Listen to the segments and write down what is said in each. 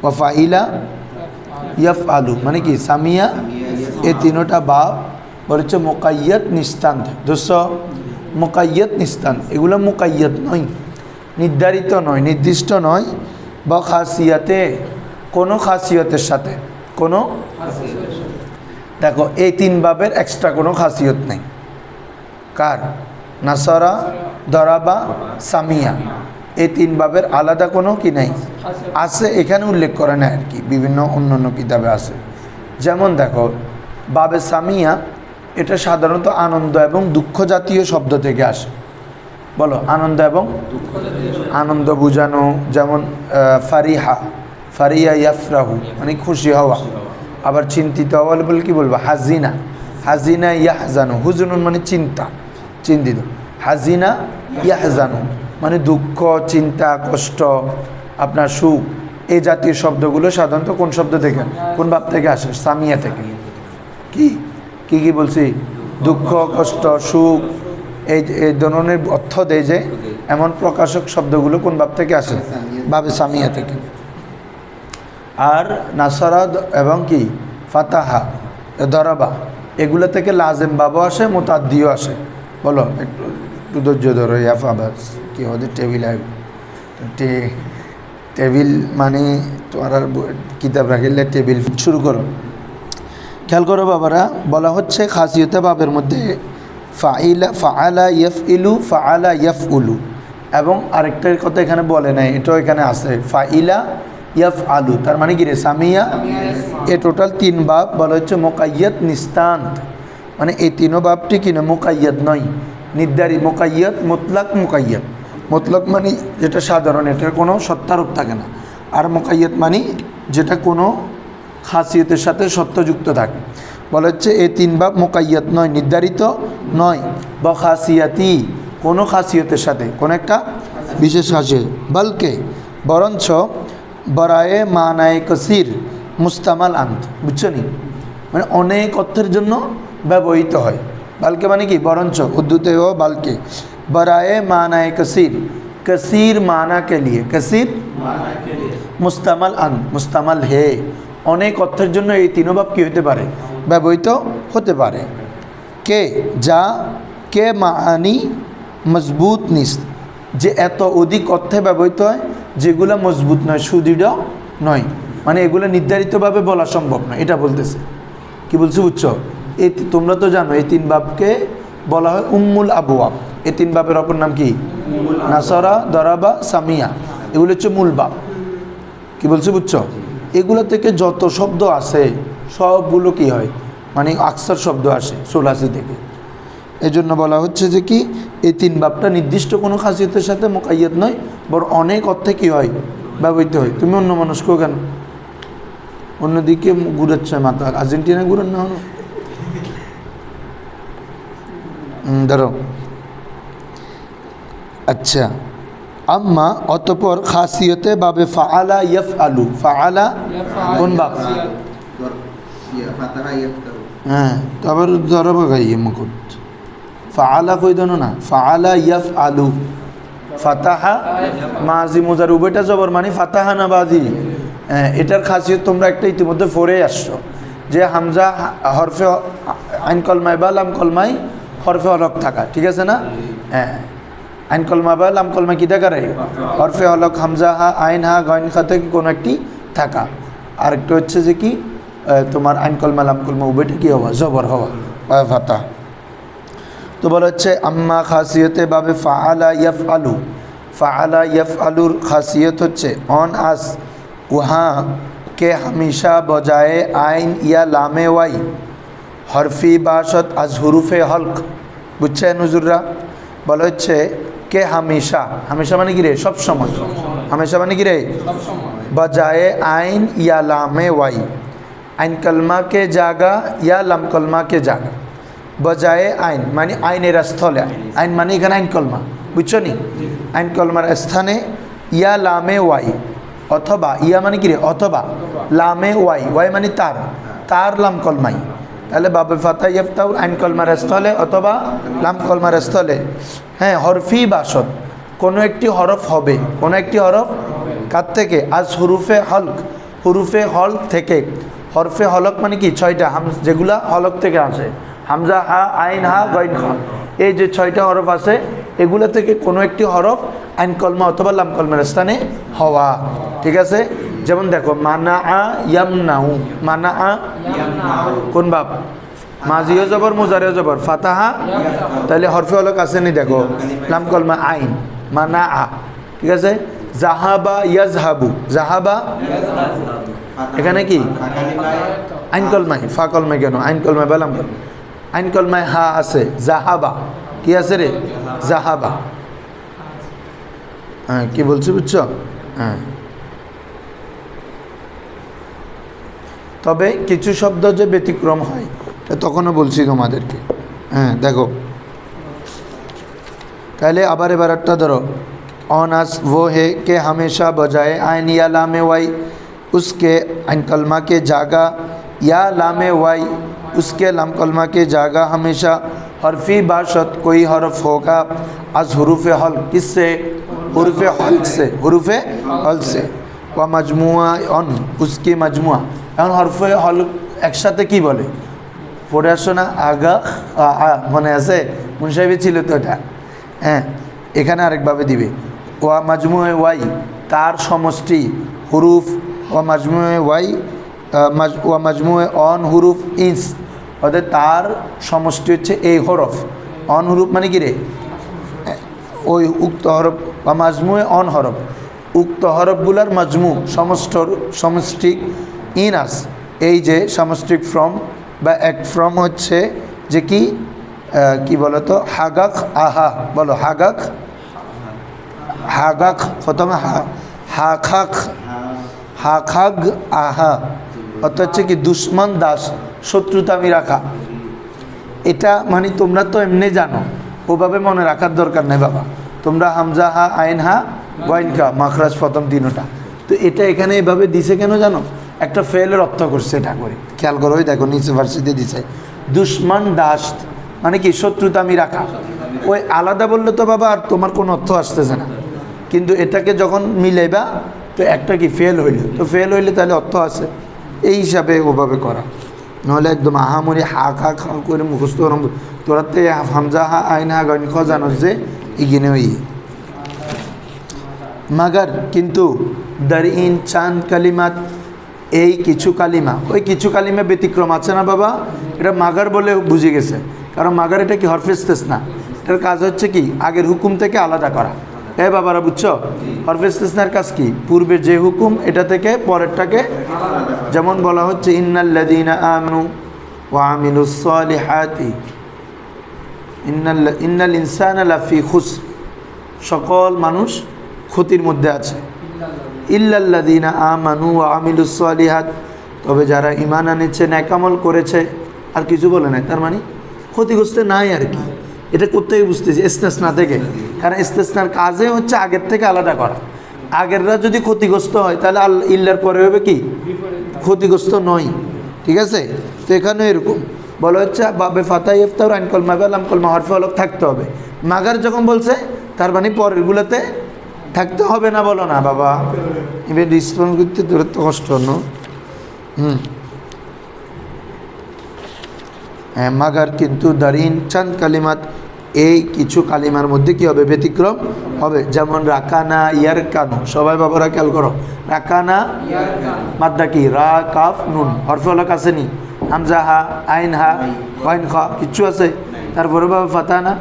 ওয়া ফাইলা ইয়াফআলু মানে কি সামিয়া, এই তিনোটা বাব বলেছে মুকাইয়াত নিস্তান্ত। দোস্ত মুকাইয়াত নিস্তান্ত এগুলো মুকাইয়াত নয়, নির্ধারিত নয়, নির্দিষ্ট নয়। বা খাসিয়াতে কোনো খাসিয়তের সাথে কোনো, দেখো এই তিন বাবের এক্সট্রা কোনো খাসিয়ত নেই। কার? নাসারা, দরাবা, সামিয়া, এই তিন বাবের আলাদা কোনো কি নেই, আছে এখানে উল্লেখ করে না আর কি, বিভিন্ন অন্য কিতাবে আছে। যেমন দেখো বাবে সামিয়া, এটা সাধারণত আনন্দ এবং দুঃখ জাতীয় শব্দ থেকে আসে। বলো আনন্দ এবং আনন্দ বুঝানো, যেমন ফারিহা, ফারিয়া ইয়াফরাহু মানে খুশি হওয়া। আবার চিন্তিত হওয়া বলে কি বলবো? হাজিনা, হাজিনা ইয়াহজানু, হুজুনুন মানে চিন্তা, চিন্তিত। হাজিনা ইয়াহজানু মানে দুঃখ, চিন্তা, কষ্ট, আপনার সুখ, এই জাতীয় শব্দগুলো সাধারণত কোন শব্দ থেকে, কোন ভাব থেকে আসে? সামিয়া থেকে। কি কি কি বলছি? দুঃখ, কষ্ট, সুখ, এই ধরনের অর্থ দেয় যে এমন প্রকাশক শব্দগুলো কোন ভাব থেকে আসে? ভাবে সামিয়া থেকে। আর নাসারা এবং কি ফাতাহা, দরাবা, এগুলো থেকে লাজেম বাবও আসে, মুতাদ্দিও আসে। বলো একটু ধৈর্য ধরো। ইয়াফাবাস কি হচ্ছে? টেবিল টেবিল মানে তোমার আর কিতাব রাখিলে টেবিল শুরু করো। খেয়াল করো বাবারা, বলা হচ্ছে খাসিয়তে বাবের মধ্যে ফাইলা, ফাআলা ইয়াফইলু, ফাআলা ইয়াফউলু, এবং আরেকটার কথা এখানে বলে নাই, এটাও এখানে আছে, ফাইলা ইয়াফআলু, তার মানে কি রে? সামিয়া। এ টোটাল তিন বাব বলা হচ্ছে মুকাইয়াত নিস্তান্ত, মানে এই তিনও বাবটি কিনা মুকাইয়াত নয়, নির্ধারিত। মুকাইয়াত মুতলাক, মুকাইয়াত মুতলাক মানে যেটা সাধারণ, এটার কোনো সত্তারূপ থাকে না। আর মুকাইয়াত মানে যেটা কোনো খাসিয়তের সাথে সত্যযুক্ত থাকে। বলা হচ্ছে এই তিন বাব মুকাইয়াত নয়, নির্ধারিত নয়। বা খাসিয়াতি কোনো খাসিয়তের সাথে, কোনো একটা বিশেষ খাসিয়ত। বলকে বরঞ্চ বরায়ে মানায়ে কসির মুস্তামাল আন্ত, বুঝছো নি? মানে অনেক অর্থের জন্য ব্যবহৃত হয়। বালকে মানে কি? বরঞ্চ, উর্দুতে ও বালকে। বরায়ে মানায়ে কসির, কসির মানা কে লিয়ে, কসির মুস্তামাল আন, মুস্তামাল হে, অনেক অর্থের জন্য এই তিনও ভাব কী হতে পারে? ব্যবহৃত হতে পারে। কে যা, কে মানি মজবুত নিস, যে এত অধিক অর্থে ব্যবহৃত হয় যেগুলো মজবুত নয়, সুদৃঢ় নয়, মানে এগুলো নির্ধারিতভাবে বলা সম্ভব নয়, এটা বলতেছে। কি বলছি বুঝছো? এই তোমরা তো জানো এই তিন বাবকে বলা হয় উম্মুল আবওয়াব। এই তিন বাবের অপর নাম কি? নাসারা, দরাবা, সামিয়া, এগুলো হচ্ছে মূল বাব। কি বলছি বুঝছো? এগুলো থেকে যত শব্দ আছে সবগুলো কি হয়, মানে আকসার শব্দ আসে 84 থেকে। এই জন্য বলা হচ্ছে যে কি এই তিন বাবটা নির্দিষ্ট কোনো খাসিয়তের সাথে মুকাইয়াত নয়, বরং অনেক অর্থে কী হয়? ব্যবহৃত হয়। তুমি অন্য মানুষকে কেন অন্যদিকে ঘুরাচ্ছে মাথা? আর্জেন্টিনা ঘুরান না হলো ধরো। আচ্ছা, আম্মা অতপর খাসিয়তে বাবে ফাআলা ইয়াফআলু, ফাআলা কোন বাব? হ্যাঁ, তারপর ধরব গাইয়ে মুকুট ফাআলা কই দেন না, ফাআলা ইয়াফআলু, ফাতাহা মাজি মুজার উভয়টা জবর, মানে ফাতাহা না বাজি। এটার খাসিয়ত তোমরা একটা ইতিমধ্যে পড়ে আসছো, যে হামজা হরফে আইন কলমায় বা লাম কলমায় হরফে হলক থাকা, ঠিক আছে না? হ্যাঁ, আইন কলমা বা লাম কলমা কী থাকা রে? হরফে হলক, হামজা হা, আইন হা, গয়ন খাতে কোনো একটি থাকা। আরেকটা হচ্ছে যে কি তোমার আইন কলমা লাম কলমা উভয়টা কী হওয়া? জবর হওয়া, ফাতা। তো বলা হচ্ছে আম্মা খাসিয়তে বাবে ফাআলা ইয়াফআলু, ফাআলা ইয়াফআলুর খাসিয়ত হচ্ছে অন আস উহা के हमेशा बजाए आइन या लामे वाई हरफी बाशत आज হুরুফে হলক। বুঝছেন হুজুররা? বলা হচ্ছে কে হামেশা, হামেশা মানে কি রে? সব সময়। হামেশা মানে কি রে? बजाए आइन या लामे वाई, आइन कलमा के जागा या लाम कलमा के जागा। बजाए आइन মানে আইনের স্থলে, আইন মানে এখানে আইন কলমা, বুঝছো নি? আইন কলমার স্থানে ইয়া লামে ওয়াই, অথবা ইয়া মানে কি রে? অথবা লামে ওয়াই, ওয়াই মানে তার, তার লাম কলমাই। তাহলে বাবে ফাতা ইয়াফতাউ আইন কলমার স্থলে অথবা লাম কলমার স্থলে। হ্যাঁ, হরফি বাসত কোনো একটি হরফ হবে, কোনো একটি হরফ কার থেকে? আজ হুরুফে হলক, হুরুফে হল থেকে। হরফে হলক মানে কি 6টা যেগুলা হলক থেকে আসে, হামজা, হা, আইন, হা, গইন, খ, এই যে 6টা হরফ আছে এগুলা থেকে কোনো একটি হরফ আইন কলমা অথবা লাম কলমের স্থানে হওয়া। ঠিক আছে, যেমন দেখো মানা আ ইয়ামনাউ, মানা আ কোন বাপ? মাজিও জবর মুজারিও জবর ফাতাহা, তাহলে হরফে হলক আছে নি? দেখো লাম কলমা আইন, মানা আ। ঠিক আছে, জাহাবা ইয়াজহাবু, জাহাবা এখানে কি আইন কলমায়, ফা কলমায় কেন? আইন কলমায় বা লাম কলমায়? আইন কলমায় হা আছে, জাহাবা কি আছে রে? জাহাবা। হ্যাঁ, কি বলছি বুঝছো? হ্যাঁ, তবে কিছু শব্দ যে ব্যতিক্রম হয় তখনও বলছি তোমাদেরকে। হ্যাঁ দেখো, তাহলে আবার এবার একটা ধরো, অনাস वो है कि हमेशा बजाए आइन या लाम वाई उसके आइन कलमा के जागा, या लाम वाई उसके लाम कलमा के जागा हमेशा हरफी बाशत कोई हरफ होगा आज हरूफ हल, किससे? हरूफ हल से, हरूफ हल से। व मजमुआ अन उसकी मजमुआ, এখন হরফে হল একসাথে কি বলে? পড়ে আসো না, আগা মনে আছে? মুনসাহিবি ছিল তো এটা। হ্যাঁ, এখানে আরেকভাবে দিবে, ওয়া মাজমুয়ে ওয়াই তার সমষ্টি হুরুফ, ওয়া মাজমুয়ে ওয়াই ওয়া মাজমুয়ে অন হুরুফ ইস, অর্থাৎ তার সমষ্টি হচ্ছে এই হরফ। অন হুরুফ মানে কি রে? ওই উক্ত হরফ, বা মাজমুয়ে অন হরফ, উক্ত হরফগুলার মাজমু সমষ্টিক ইনাস, এই যে সামষ্টিক ফ্রম বা এক ফ্রম হচ্ছে যে কি বলো তো? হাগাক আহা, বলো হাগাক, হাগাক প্রথমে হাখাক, হাখাগ আহা, অর্থাৎ হচ্ছে কি দুশ্মন দাস, শত্রুতা আমি রাখা। এটা মানে তোমরা তো এমনি জানো, ওভাবে মনে রাখার দরকার নেই বাবা। তোমরা হামজা, হা, আইন, হা, গইন, খা, মাখরাজ প্রথম তিনটা। তো এটা এখানে এভাবে দিছে কেন জানো? একটা ফেলের অর্থ করছে এটা করে, খেয়াল করো। ওই দেখো নিচে ভার্সিতে দিছে দুশ্মন দাস মানে কি? শত্রুতা আমি রাখা। ওই আলাদা বললে তো বাবা আর তোমার কোনো অর্থ আসতেছে না, কিন্তু এটাকে যখন মিলাইবা তো একটা কি ফেল হইল, তো ফেল হইলে তাহলে অর্থ আছে, এই হিসাবে ওভাবে করা। নাহলে একদম আহামরি হা খা খা করে মুখস্থ তোরা তো হামজা, হা, আইন, হা, গইন, খ জানো যে ইগিনে ওই মাগার, কিন্তু দারিন চাঁদ কালিমাত, এই কিছু কালিমা, ওই কিছু কালিমা ব্যতিক্রম আছে না বাবা, এটা মাগার বলে বুঝে গেছে। কারণ মাগার এটা কি হরফে ইস্তেসনা, এটার কাজ হচ্ছে কি আগের হুকুম থেকে আলাদা করা। এ বাবারা বুঝছো? হরফে ইস্তেসনার কাজ কি? পূর্বের যে হুকুম এটা থেকে পরেরটাকে, যেমন বলা হচ্ছে ইন্নাল্লাযীনা আমানু ওয়া আমিলুস সালিহাতি ইন্নাল ইনসানা লাফি খুসর, সকল মানুষ ক্ষতির মধ্যে আছে। ইল্লাল্লাযীনা আমানু ওয়া আমিলুস সালিহাত, তবে যারা ঈমান আনেছে, নেক আমল করেছে, আর কিছু বলে নাই, তার মানে ক্ষতিগ্রস্ত নাই আর কি। এটা কোত্থেকে বুঝতেছি? ইস্তেসনা থেকে। কারণ ইস্তেসনার কাজে হচ্ছে আগের থেকে আলাদা করা। আগেররা যদি ক্ষতিগ্রস্ত হয় তাহলে ইল্লার পরে হবে কি? ক্ষতিগ্রস্ত নয়। ঠিক আছে, তো এখানে এরকম বলা হচ্ছে বাবে ফাতা ইফতার আইন কলমা বা লাম কলমা হরফে হলক থাকতে হবে। মাগার যখন বলছে তার মানে পরেরগুলোতে থাকতে হবে না, বলো না বাবা। এবার রেসপন্স করতে তোর তো কষ্ট না। হ্যাঁ, মাগার কিন্তু দারিন চাঁদ কালিমাত, এই কিছু কালিমার মধ্যে কি হবে? ব্যতিক্রম হবে। যেমন রাকানা, ইয়ার কানু, সবাই বাবারা খেয়াল করো। রাকানা মাদ্দা কি? রা, কাফ, নুন, হরফে হলক আসেনি? হামজা, হা, আইন, হা, ওয়াইন, খ, কিচ্ছু আছে? তারপরে বাবা ফাতানা,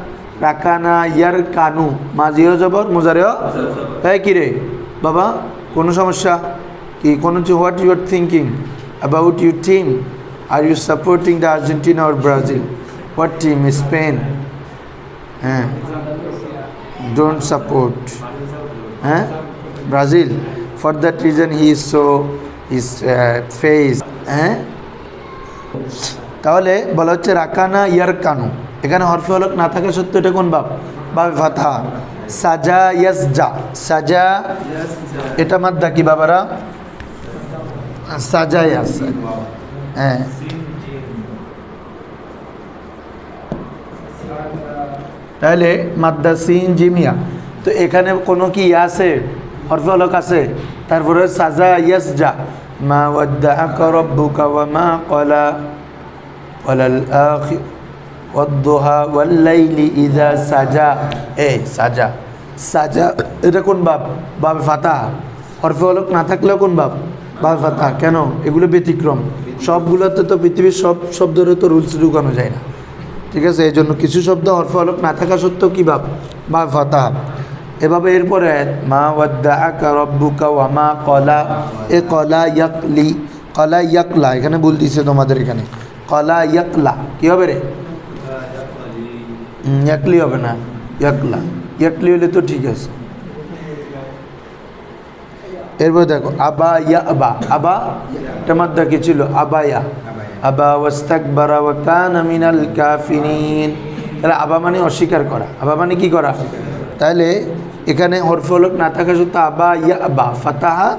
রাকানা, ইয়ার কানু, মাজিও জবর মুজারেও। তাই কি রে বাবা, কোনো সমস্যা কি? কোনো what you are thinking about your team? Are you supporting the Argentina or Brazil? What team? Spain? হ্যাঁ, ডোন্ট সাপোর্ট, হ্যাঁ, Brazil. For that reason he is so his face. হ্যাঁ, তাহলে বলা হচ্ছে রাকানা ইয়ার কানু, এখানে হরফে হলক না থাকা সত্ত্বেও এটা কোন বাপ? বাবে ফাতহা। সাজা ইয়াসজা, সাজা এটা মাদ্দা কি বাবারা? সাজা ইয়াস। হ্যাঁ, তাহলে মাদ্দা সিন জিমিয়া, তো এখানে কোনো কি আছে? হরফে হলক আছে। তারপরে সাজা ইয়াসজা, মা ওয়াদ্দাআকা রাব্বুকা ওয়া মা ক্বালা ওয়ালাল আখির ওয়াদ-দুহা ওয়াল লাইলি ইযা সাজা। সাজা সাজা এটা কোন বাব? বাবে ফাতাহা। হরফে অলক না থাকলেও কোন বাব? বাবে ফাতাহা। কেন? এগুলো ব্যতিক্রম। সবগুলোতে তো পৃথিবীর সব শব্দের তো রুলস ঢুকানো যায় না, ঠিক আছে? এই জন্য কিছু শব্দ হরফে অলক না থাকা সত্ত্বেও কী বাব? বাবে ফাতাহা। এভাবে এরপরে মা ওয়াদ্দাআকা রাব্বুকা ওয়া মা ক্বালা, এ ক্বালা ইয়াকলি, ক্বালা ইয়াকলা, এখানে ভুল দিছে তোমাদের, এখানে ক্বালা ইয়াকলা কী হবে রে? ইয়াকলি হবে না, ইয়াকলা। ইয়াকলি হলে তো ঠিক আছে। এরপর দেখো আবা ইয়া আবা, আবা এটা মাদ্দা কি ছিল? আবায়া, আবা ওয়াস্তাকবারা ওয়া কানা মিনাল কাফিরিন। তাহলে আবা মানে অস্বীকার করা, আবা মানে কি করা? তাহলে এখানে হরফে অলক না থাকা সত্ত্বেও আবা ইয়া আবা, ফাতাহা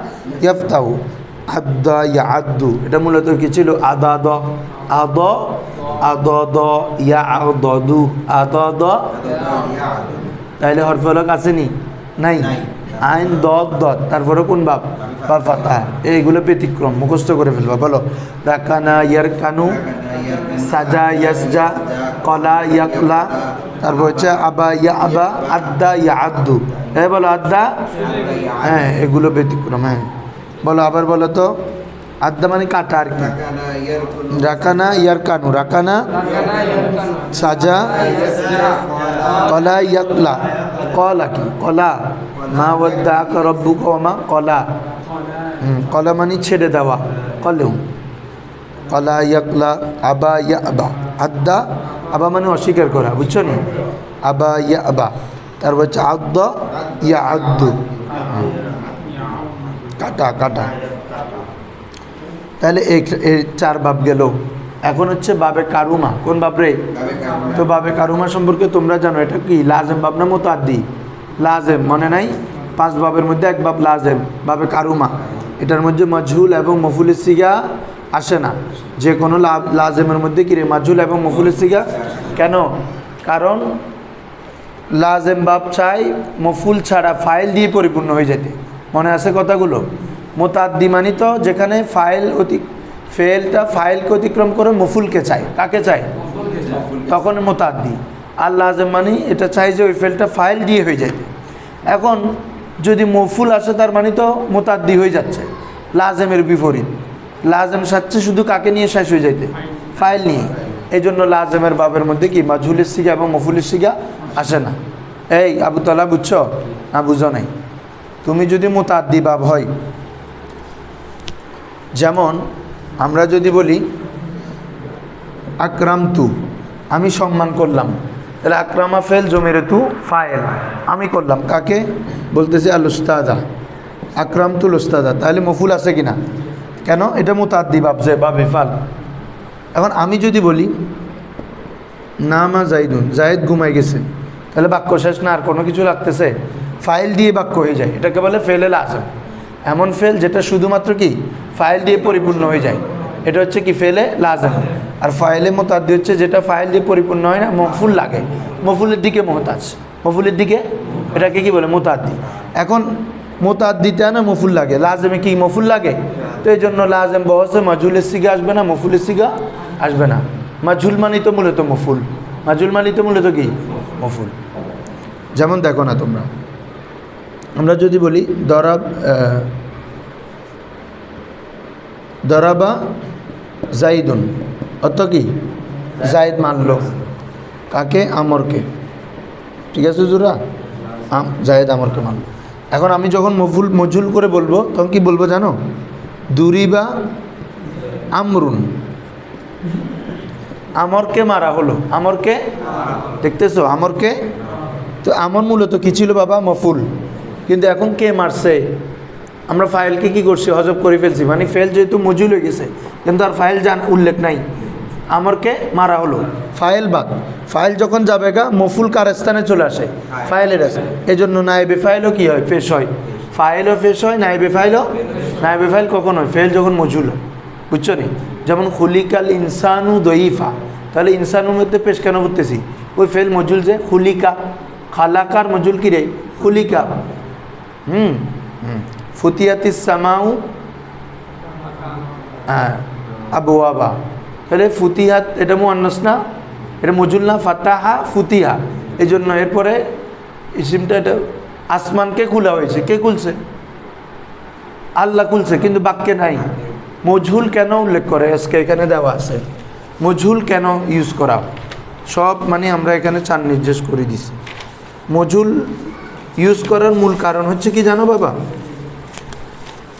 ইয়াফতাহু, আদ্দা ইয়াআদ্দু, এটা মূলত কি ছিল? আদাদ, আদ আদদ ইয়াআদদু, আদদ। তাহলে হরফে অলক আসেনি? নাই। আইন দদ দদ, তারপরে কোন বাব? বা ফাতাহা। এইগুলো ব্যতিক্রম, মুখস্থ করে ফেলবা। বলো রাকানা ইয়ারকানু, সাজা ইয়াসজা, কলা ইয়াকলা, তারপর হচ্ছে আবা ইয়া আবা, আদ্দা ইয়া আদ্দু। বলো আদ্দা, হ্যাঁ এগুলো ব্যতিক্রম। হ্যাঁ বলো আবার, বলো তো। আদ্দা মানে কাটা আর কি। রাকানা ইয়ারকানু, রাকানা সাজা, কলা ইয়াকলা, কলা কি? কলা। মা ওয়াদ্দাআকা রাব্বুকা ওয়া মা ক্বালা, কলা মানে ছেড়ে দেওয়া, কলেও। কলা ইয়াকলা, আবা ইয়া আবা, আদ্দা, আবা মানে অস্বীকার করা, বুঝছো নি? আবা ইয়া আবা, তারপর হচ্ছে আদ্দা ইয়া আদ্দু, কাটা কাটা। তাহলে এই চার বাব গেল। এখন হচ্ছে বাবে কারুমা। কোন বাব রে? তো বাবে কারুমা সম্পর্কে তোমরা জানো, এটা কি লাজেম বাব না মুতাআদ্দি? লাজেম, মনে নাই? 5 বাবের মধ্যে এক বাব লাজেম, বাবে কারুমা। এটার মধ্যে মাজহুল এবং মফউলের সিগা আসে না। যে কোনো লাজেমের মধ্যে কি রে? মাজহুল এবং মফউলের সিগা। কেন? কারণ লাজেম বাব চাই মফউল ছাড়া ফাইল দিয়ে পরিপূর্ণ হয়ে যেতে। মনে আছে কথাগুলো? মুতাআদ্দি মানে তো যেখানে ফেলটা ফাইলকে অতিক্রম করে মফুলকে চাই। কাকে চাই? তখন মুতাআদ্দি। আর লাজেম মানে এটা চাই যে ওই ফেলটা ফাইল দিয়ে হয়ে যায়। এখন যদি মফুল আসে তার মানে তো মুতাআদ্দি হয়ে যাচ্ছে। লাজেমের বিপরীত, লাজেম সাচ্ছে শুধু কাকে নিয়ে শেষ হয়ে যাইতে? ফাইল নিয়ে। এই জন্য লাজেমের বাবের মধ্যে কি মাজহুলের সিগা এবং মফুলের সিগা আসে না। এই আবু তালা বুঝছো না? বুঝো নাই? তুমি যদি মুতাআদ্দি বাব হয়, যেমন আমরা যদি বলি আকরামতু, আমি সম্মান করলাম, তাহলে আকরামা ফেল, জমিরতু ফাইল। আমি করলাম কাকে? বলতেছি আল উস্তাদা, আকরামতুল উস্তাদা। তাহলে মফুল আছে কিনা? কেন? এটা মুতাআদ্দি বাব, যে বাবে ফাল। এখন আমি যদি বলি নামা জাইদুন, জায়েদ ঘুমাই গেছে, তাহলে বাক্য শেষ না? আর কোনো কিছু লাগতেছে? ফাইল দিয়ে বাক্য হয়ে যায়। এটাকে বলে ফেলে লাজেম। এমন ফেল যেটা শুধুমাত্র কি ফাইল দিয়ে পরিপূর্ণ হয়ে যায়, এটা হচ্ছে কি ফেলে লাজেম। আর ফাইলে মুতাআদ্দি হচ্ছে যেটা ফাইল দিয়ে পরিপূর্ণ হয় না, মফুল লাগে, মফুলের দিকে মুহতাজ, মফুলের দিকে, এটাকে কি বলে? মুতাআদ্দি। এখন মুতাআদ্দিতে না মফুল লাগে, লাজেমে কি মফুল লাগে? তো এই জন্য লাজেম বহসে মাজহুলের সিগা আসবে না, মফুলের সিগা আসবে না। মাজহুল মানে তো মূলত মফুল, মাজহুল মানে তো মূলত কি মফুল। যেমন দেখো না তোমরা, আমরা যদি বলি দরাবা জাইদুন, অর্থ কি? জাইদ মানলো কাকে? আমরকে। ঠিক আছে জুরা? জায়েদ আমরকে মানলো। এখন আমি যখন মজহুল করে বলবো তখন কি বলবো জানো? দুরিবা আমরুন, আমরকে মারা হলো, আমরকে দেখতেছো? আমরকে, তো আমর মূলত কি ছিল বাবা? মফুল। কিন্তু এখন কে মারছে? আমরা ফাইলকে কি করছি? হজব করে ফেলছি। মানে ফেল যেহেতু মজহুল হয়ে গেছে, কিন্তু আর ফাইল উল্লেখ নাই। আমরকে মারা হলো, ফাইল বাদ। ফাইল যখন যাবে গা, মফুল কার স্থানে চলে আসে? ফাইলের স্থানে। এই জন্য নায়েবে ফাইলও কি হয়? পেশ হয়। ফাইলও পেশ হয়, নায়েবে ফাইলও। নায়েবে ফাইল কখন হয়? ফেল যখন মজহুল হয়, বুঝছো নি? যেমন খুলিকাল ইনসানু দঈফা, তাহলে ইনসানুর মধ্যে পেশ কেন করতেছি? ওই ফেল মজহুল যে খুলিকা, খালাকার মজহুল কি রে? খুলিকা। ফুতিয়াতিস সামাউ হ্যাঁ আবওয়াবা, তাহলে ফুতিহাত এটা মুআন্নাস না, এটা মজুল না, ফাতাহা ফুতিহা, এই জন্য এরপরে ইসিমটা এটা আসমানকে খোলা হয়েছে, কে খুলছে? আল্লাহ খুলছে, কিন্তু বাক্যে নাই। মজহুল কেন উল্লেখ করে আজকে এখানে দেওয়া আছে, মজহুল কেন ইউজ করা, সব মানে আমরা এখানে চার নির্দেশ করে দিছি। মজহুল ইউজ করার মূল কারণ হচ্ছে কি জানো বাবা?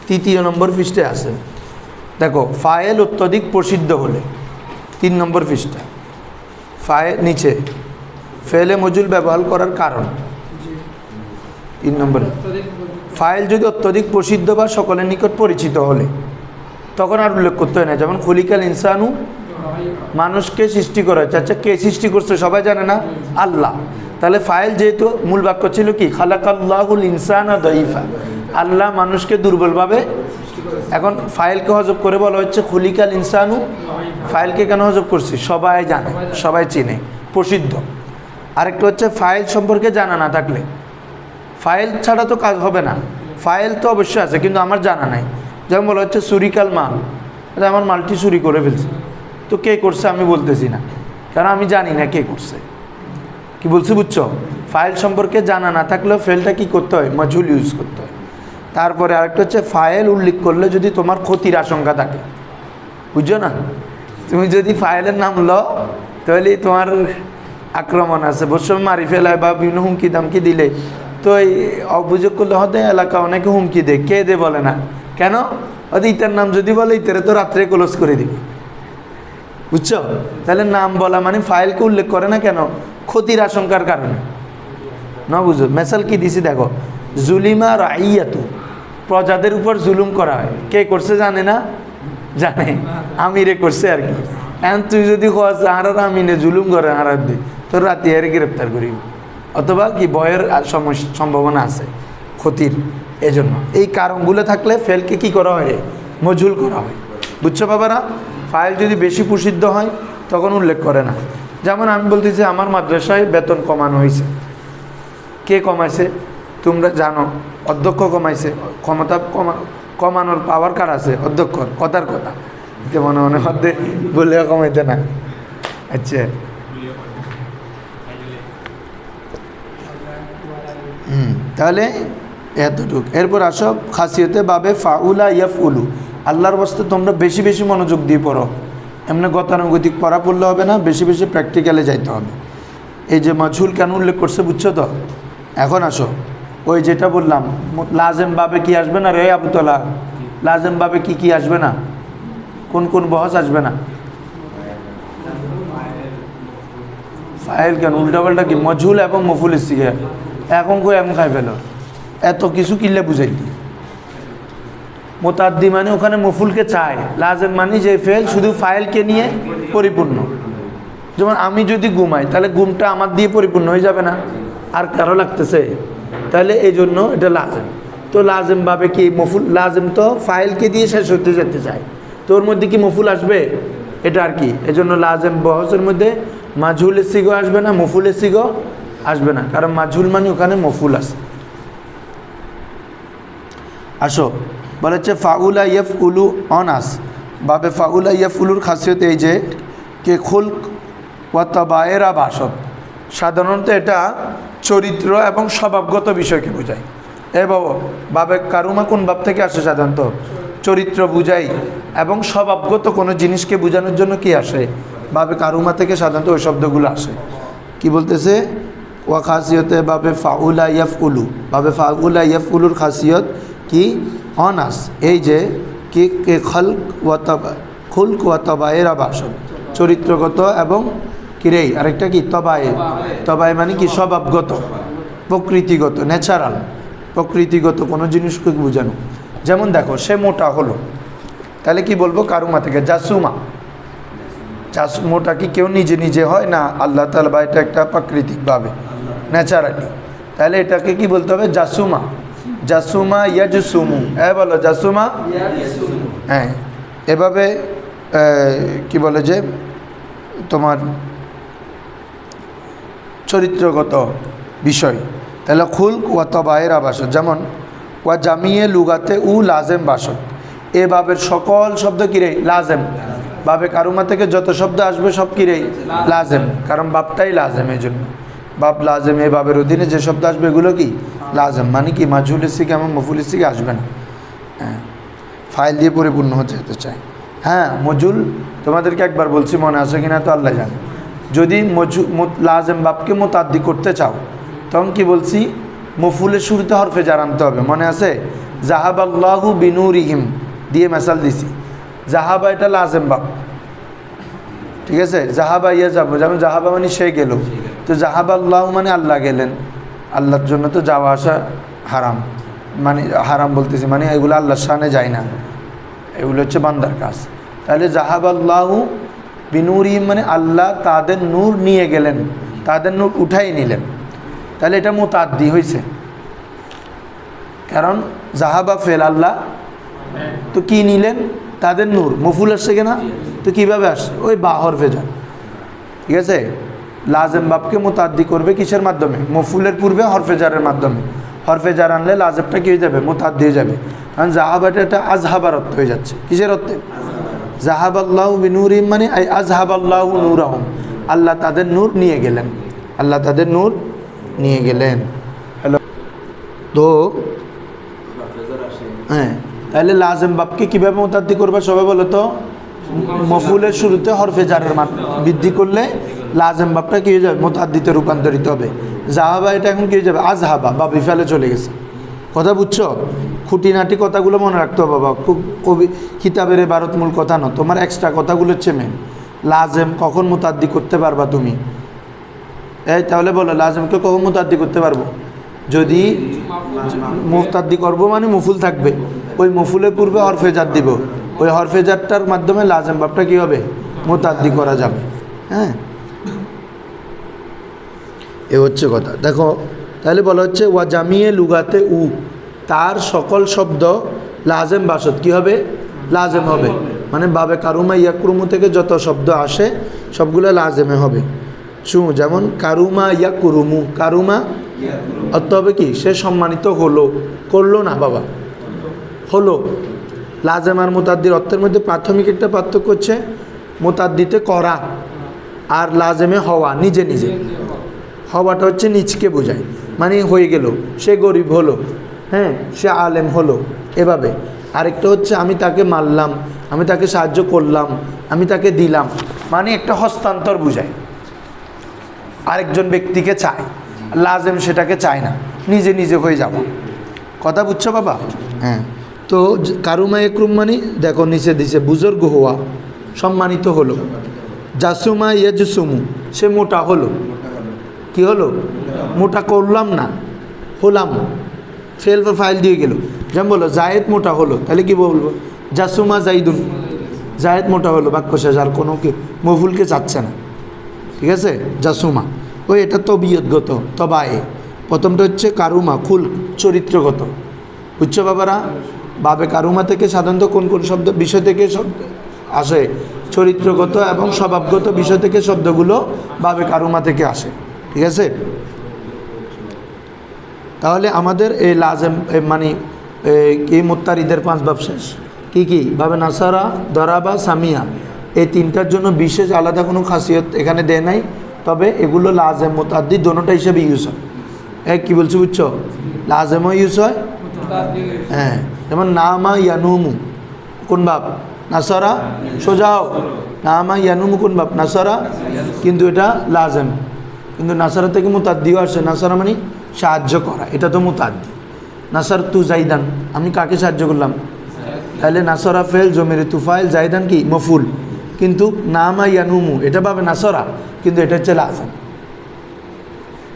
3 নম্বর পৃষ্ঠে আছে, দেখো ফায়েল অত্যধিক প্রসিদ্ধ হলে, 3 নম্বর পৃষ্ঠা, ফায়েল নিচে ফেলে মজুল ব্যবহার করার কারণ 3 নম্বরে, ফাইল যদি অত্যধিক প্রসিদ্ধ বা সকলের নিকট পরিচিত হলে তখন আর উল্লেখ করতে হয় না। যেমন খলিকাল ইনসানু, মানুষকে সৃষ্টি করা হয়েছে, আচ্ছা কে সৃষ্টি করছে সবাই জানে না? আল্লাহ। তাহলে ফাইল যেহেতু মূল বাক্য ছিল কি খালাকাল্লাহুল ইনসানা দাইফা, আল্লাহ মানুষকে দুর্বলভাবে, এখন ফাইলকে হজব করে বলা হচ্ছে খলিকাল ইনসানু, ফাইলকে কেন হজব করছি? সবাই জানে, সবাই চিনে, প্রসিদ্ধ। আরেকটা হচ্ছে ফাইল সম্পর্কে জানা না থাকলে, ফাইল ছাড়া তো কাজ হবে না, ফাইল তো অবশ্যই আছে কিন্তু আমার জানা নাই। যেমন বলা হচ্ছে চুরিকাল মাল, এটা আমার মালটি চুরি করে ফেলছে, তো কে করছে আমি বলতেছি না, কারণ আমি জানি না কে করছে। কি বলছি বুঝছো? ফাইল সম্পর্কে জানা না থাকলেও ফেলটা কি করতে হয়? মাজহুল ইউজ করতে হয়। তারপরে আরেকটা হচ্ছে ফাইল উল্লেখ করলে যদি তোমার ক্ষতির আশঙ্কা থাকে, বুঝছো না? তুমি যদি ফাইলের নাম লও তাহলে তোমার আক্রমণ আছে, বসে মারি ফেলায় বা বিভিন্ন হুমকি দামকি দিলে, তো এই অভিযোগ করলে হতে এলাকা অনেকে হুমকি দেয়, কে দে বলে না কেন? হয়তো ইতার নাম যদি বলে ইতারে তো রাত্রে ক্লোজ করে দিবে, বুঝছো? তাহলে নাম বলা মানে ফাইলকে উল্লেখ করে না কেন? ক্ষতির আশঙ্কার কারণে না, বুঝো? মেসাল কি দিছি দেখো, জুলিমা রাইয়াতু, প্রজাদের উপর জুলুম করা হয়, কে করছে জানে না? জানে, আমিরে করছে আর কি। এখন তুই যদি আর আমিনে জুলুম করে আর দি, তোর রাতে আর গ্রেপ্তার করিব, অথবা কি ভয়ের সম্ভাবনা আছে ক্ষতির। এজন্য এই কারণগুলো থাকলে ফেলকে কি করা হয়? মজহুল করা হয়, বুঝছো বাবারা? ফাইল যদি বেশি প্রসিদ্ধ হয় তখন উল্লেখ করে না। যেমন আমি বলতেছি আমার মাদ্রাসায় বেতন কমানো হয়েছে, কে কমাইছে? তোমরা জানো, অধ্যক্ষ কমাইছে। ক্ষমতা কমানোর পাওয়ার কার আছে? অধ্যক্ষর, কথার কথা, মনে মনে হতে বলে কমাইতে না। আচ্ছা, তাহলে এতটুক। এরপর আসো খাসিয়তে বাবে ফাউলা ইয়াফউলু, আল্লাহর বাস্তে তোমরা বেশি বেশি মনোযোগ দিয়ে পড়ো, এমনি গতানুগতিক পড়া পড়লে হবে না, বেশি বেশি প্র্যাকটিক্যালে যাইতে হবে। এই যে মাজহুল কেন উল্লেখ করছে বুঝছো তো? এখন আসো ওই যেটা বললাম, লাজেম বাবে কি আসবে না রে আবুতলা? লাজেম বাবে কি কি আসবে না? কোন কোন বহস আসবে না? ফাইল কেন উল্টাপাল্টা কি? মাজহুল এবং মফুল শিখে এখন কই এমন খাই ফেলো, এত কিছু কিনলে বুঝাই। মোতাদ্দি মানে ওখানে মফুলকে চায়, লাজেম মানে যে ফেল শুধু ফাইলকে নিয়ে পরিপূর্ণ। যেমন আমি যদি ঘুমাই তাহলে ঘুমটা আমার দিয়ে পরিপূর্ণ হয়ে যাবে না, আর কারো লাগতেছে, তাহলে এই জন্য এটা লাজেম। তো লাজেম ভাবে কি মফুল, লাজেম তো ফাইলকে দিয়ে শেষ হতে যেতে চায়, তো ওর মধ্যে কি মফুল আসবে? এটা আর কি, এজন্য লাজেম বহসের মধ্যে মাজহুলের সিগো আসবে না, মফুলের সিগো আসবে না, কারণ মাজহুল মানে ওখানে মফুল আছে। আসো বলে হচ্ছে ফাউলা ইয়াফউলু অনাস, বাবে ফাউলা ইয়াফউলুর খাসিয়ত এই যে কে খুলক ওয়া তাবায়েরা বাসত, সাধারণত এটা চরিত্র এবং স্বভাবগত বিষয়কে বোঝায়। এ বাবা, বাবে কারুমা কোন ভাব থেকে আসে? সাধারণত চরিত্র বুঝাই এবং স্বভাবগত কোনো জিনিসকে বোঝানোর জন্য কি আসে? বাবে কারুমা থেকে সাধারণত ওই শব্দগুলো আসে। কি বলতেছে? ওয়া খাসিয়তে বাবে ফাউলা ইয়াফউলু, বাবে ফাউলা ইয়াফউলুর খাসিয়ত কি? অনাস, এই যে কি কে খুলক ওয়া তাবায়েরা বাসত, চরিত্রগত এবং কিরেই আরেকটা কি তবায়ে, তবায়ে মানে কি? স্বভাবগত, প্রকৃতিগত, ন্যাচারাল, প্রকৃতিগত কোনো জিনিসকে বোঝানো। যেমন দেখো সে মোটা হলো, তাহলে কি বলবো? কারুমা থেকে জাসুমা। মোটা কি কেউ নিজে নিজে হয় না? আল্লাহ তাআলা, বা এটা একটা প্রাকৃতিকভাবে ন্যাচারালি, তাহলে এটাকে কি বলতে হবে? জাসুমা। জাসুমা ইয়াজসুমু, বলো জাসুমা। হ্যাঁ, এভাবে কি বলে যে তোমার চরিত্রগত বিষয়। তাহলে খুলক ওয়া তাবায়েরা বাসত, যেমন ওয়া জামিয়ে লুগাতে উ লাজেম বাসত, এ বাবের সকল শব্দ কিরে লাজেম, বাবে কারুমা থেকে যত শব্দ আসবে সব কিরে লাজেম, কারণ বাপটাই লাজেম, এই জন্য বাপ লাজেম। এ বাবের অধীনে যে শব্দ আসবে এগুলো কি লাজেম, মানে কি মাজহুল ইস্তিকে এবং মফুল ইস্তিকে আসবে না। হ্যাঁ, ফাইল দিয়ে পরিপূর্ণ হতে যেতে চাই। হ্যাঁ, মজুল তোমাদেরকে একবার বলছি, মনে আছে কিনা তো আল্লাহ জানে। যদি লাজেম বাপকে মুতাদ্দি করতে চাও তখন কি বলছি, মফুলের শুরুতে হরফে জার আনতে হবে, মনে আছে? জাহাবাল্লাহু বিনুরিহিম দিয়ে মেসাল দিছি। জাহাবা এটা লাজেম বাপ, ঠিক আছে? জাহাবা ইয়া যাবো, যেমন জাহাবা মানে সে গেল, তো জাহাবাল্লাহু মানে আল্লাহ গেলেন, আল্লাহর জন্য তো যাওয়া আসা হারাম, মানে হারাম বলতেছি মানে এগুলো আল্লাহর শানে যায় না, এগুলো হচ্ছে বান্দার কাজ। তাহলে জাহাবাল্লাহু বিনুরিহিম মানে আল্লাহ তাদের নূর নিয়ে গেলেন, তাদের নূর উঠাই নিলেন, তাহলে এটা মুতাদ্দি হয়েছে। কারণ জাহাবা ফেল আল্লাহ, তো কি নিলেন? তাদের নূর। মফুল আসছে কিনা? তো কীভাবে আসছে? ওই বা হরফে জার, ঠিক আছে? লাজেম বাপকে মুতাদ্দি করবে কিসের মাধ্যমে? মফুলের পূর্বে হরফে জারের মাধ্যমে। হরফে জার আনলে লাজেবটা কী হয়ে যাবে? মুতাদ্দি হয়ে যাবে। কারণ জাহাবাটা এটা আজহাবার অর্থ হয়ে যাচ্ছে। কিসের অর্থে? জাহাবাল্লাহু বিনুরিহিম মানে আজহাবাল্লাহু নূরাহুম, আল্লাহ তাদের নূর নিয়ে গেলেন, আল্লাহ তাদের নূর নিয়ে গেলেন। হ্যালো, তো হ্যাঁ, তাহলে লাজেম বাপকে কীভাবে মুতাদ্দি করবে সবাই বলো তো? মফুলের শুরুতে হরফে জারের মান বৃদ্ধি করলে লাজেম বাপটা কী হয়ে যাবে? মুতাদ্দিতে রূপান্তরিত হবে। জাহাবা এটা এখন কী হয়ে যাবে? আজহাবা বা বিফালে চলে গেছে। কথা বুঝছো? খুঁটিনাটি কথাগুলো মনে রাখতে হবে বাবা, খুব কবি কিতাবের ভারতমূল কথা না, তোমার এক্সট্রা কথাগুলো হচ্ছে মেন। লাজেম কখন মুতাদ্দি করতে পারবা তুমি? এই তাহলে বলো, লাজেমকে কখন মুতাদ্দি করতে পারবো? যদি মুতাদ্দি করবো মানে মফুল থাকবে, ওই মফুলের পূর্বে হরফে জার দিব, ওই হরফে জারটার মাধ্যমে লাজেম বাপটা কী হবে? মুতাদ্দি করা যাবে। হ্যাঁ, এ হচ্ছে কথা। দেখো তাহলে বলা হচ্ছে ওয়া জামিয়ে লুগাতে উ, তার সকল শব্দ লাজেম বাসত কী হবে? লাজেম হবে। মানে বাবে কারুমা ইয়াকরুমু থেকে যত শব্দ আসে সবগুলো লাজেমে হবে। যেমন কারুমা ইয়াকুরুমু, কারুমা অর্থ হবে কি? সে সম্মানিত হলো, করলো না বাবা, হলো। লাজেম আর মুতাদ্দির অর্থের মধ্যে প্রাথমিক একটা পার্থক্য হচ্ছে, মুতাদ্দিতে করা আর লাজেমে হওয়া, নিজে নিজে হওয়াটা হচ্ছে নিজকে বোঝায়, মানে হয়ে গেল, সে গরিব হলো, হ্যাঁ, সে আলেম হলো, এভাবে। আরেকটা হচ্ছে আমি তাকে মারলাম, আমি তাকে সাহায্য করলাম, আমি তাকে দিলাম, মানে একটা হস্তান্তর বোঝায়, আরেকজন ব্যক্তিকে চায়। লাজেম সেটাকে চায় না, নিজে নিজে হয়ে যাব। কথা বুঝছো বাবা? হ্যাঁ, তো কারুমা একরুম মানে দেখো নিচে দিছে, বুজুর্গ হওয়া, সম্মানিত হলো। জাসুমা ইয়াজসুমু, সে মোটা হলো, কি হলো? মোটা করলাম না, হলাম, ফেল ফাইল দিয়ে গেল। যেমন বলো জায়েদ মোটা হলো, তাহলে কি বলবো? জাসুমা জাইদুন, জায়েদ মোটা হলো, বাক্য শেষ, আর কোনো কি মফুলকে চাচ্ছে না, ঠিক আছে? জাসুমা, ওই এটা তবিয়তগত, তবায়ে। প্রথমটা হচ্ছে কারুমা, খুল, চরিত্রগত। বুঝছো বাবারা? বাবে কারুমা থেকে সাধারণত কোন কোন শব্দ বিষয় থেকে শব্দ আসে? চরিত্রগত এবং স্বভাবগত বিষয় থেকে শব্দগুলো বাবে কারুমা থেকে আসে, ঠিক আছে? তাহলে আমাদের এই লাজেম মানে কি মুত্তারিদের 5 বাব শেষ। কি কি? বাবে নাসারা, দরাবা, সামিয়া, এই তিনটার জন্য বিশেষ আলাদা কোনো খাসিয়ত এখানে দেয় নাই, তবে এগুলো লাজেম মুতাদ্দি দোনোটা হিসেবে ইউজ হয়। কী বলছি বুঝছো? লাজেমও ইউজ হয়, হ্যাঁ, যেমন নামা ইয়ানুমু কোন বাপ? নাসারা, সোজাও, নামা ইয়ানুমু কোন বাপ? নাসারা, কিন্তু এটা লাজেম, কিন্তু নাসারা থেকে মুতাদ্দিও আসে। নাসারা মানে সাহায্য করা, এটা তো মুতাদ্দি। নাসার তু জাইদান, আমি কাকে সাহায্য করলাম? তাহলে নাসারা ফেল, জমিরে তুফাইল, জাইদান কি? মফুল। কিন্তু নামা ইয়ানুমু এটা পাবে নাসারা, কিন্তু এটা হচ্ছে লাজেম।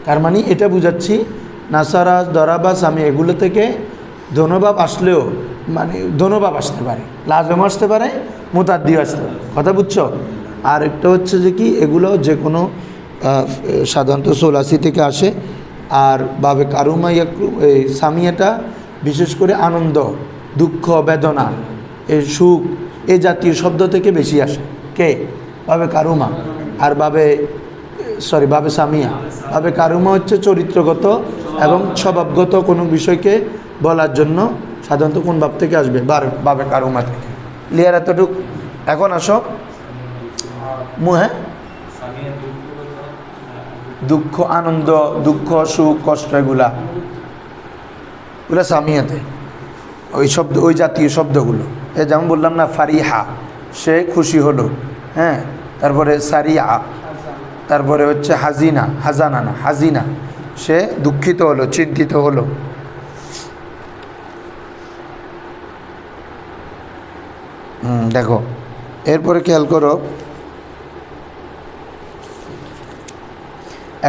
তার মানে এটা বুঝাচ্ছি নাসারা, দরাবাস, আমি এগুলো থেকে ধনবাব আসলেও মানে ধনবাব আসতে পারে, লাজেম আসতে পারে, মুতাদ্দিও আসতে পারে। কথা বুঝছো? আর একটা হচ্ছে যে কি, এগুলো যে কোনো সাধারণত 84 থেকে আসে। আর বাবে কারুমা এই সামিয়াটা বিশেষ করে আনন্দ, দুঃখ, বেদনা, এই সুখ, এই জাতীয় শব্দ থেকে বেশি আসে। কে? বাবে কারুমা। আর বাবে সামিয়া। বাবে কারুমা হচ্ছে চরিত্রগত এবং স্বভাবগত কোনো বিষয়কে বলার জন্য সাধারণত কোন বাব থেকে আসবে? বাবে কারুমা থেকে। ক্লিয়ার এতটুক? এখন আসো হ্যাঁ, দুঃখ, আনন্দ, দুঃখ, সুখ, কষ্ট, এগুলা সামিয়াতে ওই শব্দ, ওই জাতীয় শব্দগুলো। যেমন বললাম না, ফারিহা সে খুশি হলো, হ্যাঁ, তারপরে সারিয়া, তারপরে হচ্ছে হাজিনা, হাজানা না হাজিনা সে দুঃখিত হলো, চিন্তিত হলো। দেখো এরপরে খেয়াল করো,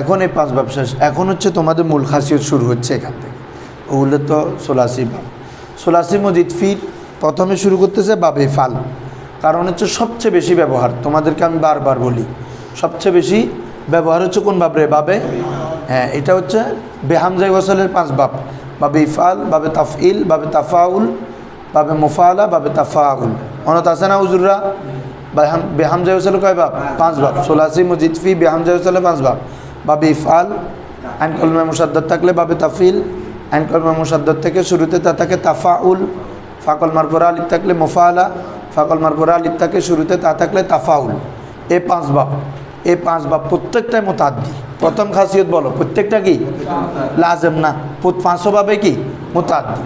এখন এই 5 বাব শেষ। এখন হচ্ছে তোমাদের মূল খাসিয়ত শুরু হচ্ছে এখান থেকে। ওগুলো তো সোলাসি বাব। সোলাসি মজিদ ফির প্রথমে শুরু করতেছে বাবে ফাল, কারণ হচ্ছে সবচেয়ে বেশি ব্যবহার। তোমাদেরকে আমি বারবার বলি, সবচেয়ে বেশি ব্যবহার হচ্ছে কোন বাব রে? বাবে, হ্যাঁ, এটা হচ্ছে বেহামজাই ওয়াসলের 5 বাব। বাবে ইফাল, বাবে তাফইল, বাবে তাফাউল, বাবে মুফালা, বাবে তাফাউল। অনত আছে না হুজুররা? বেহামজাই ওয়াসলের কয় বাব? 5 বাব। সোলাসি মজিদ ফি বেহামজাই ওয়াসলের 5 বাব। বাবে ইফাল, আইন কলমে মুসাদ্দাদ থাকলে বাবে তাফিল, আইন কলমে মুসাদ্দাদ থেকে শুরুতে তা থাকে তাফাউল, ফাকল মারফুরা আলিফ থাকলে মুফালা, ফাকল মারফুরা আলিফ থাকে শুরুতে তা থাকলে তাফাউল। এই 5 বাব, এই 5 বাব প্রত্যেকটাই মুতাআদ্দি। প্রথম খাসিয়ত বলো, প্রত্যেকটা কি লাজেম না, 500 বাবে কি মুতাআদ্দি।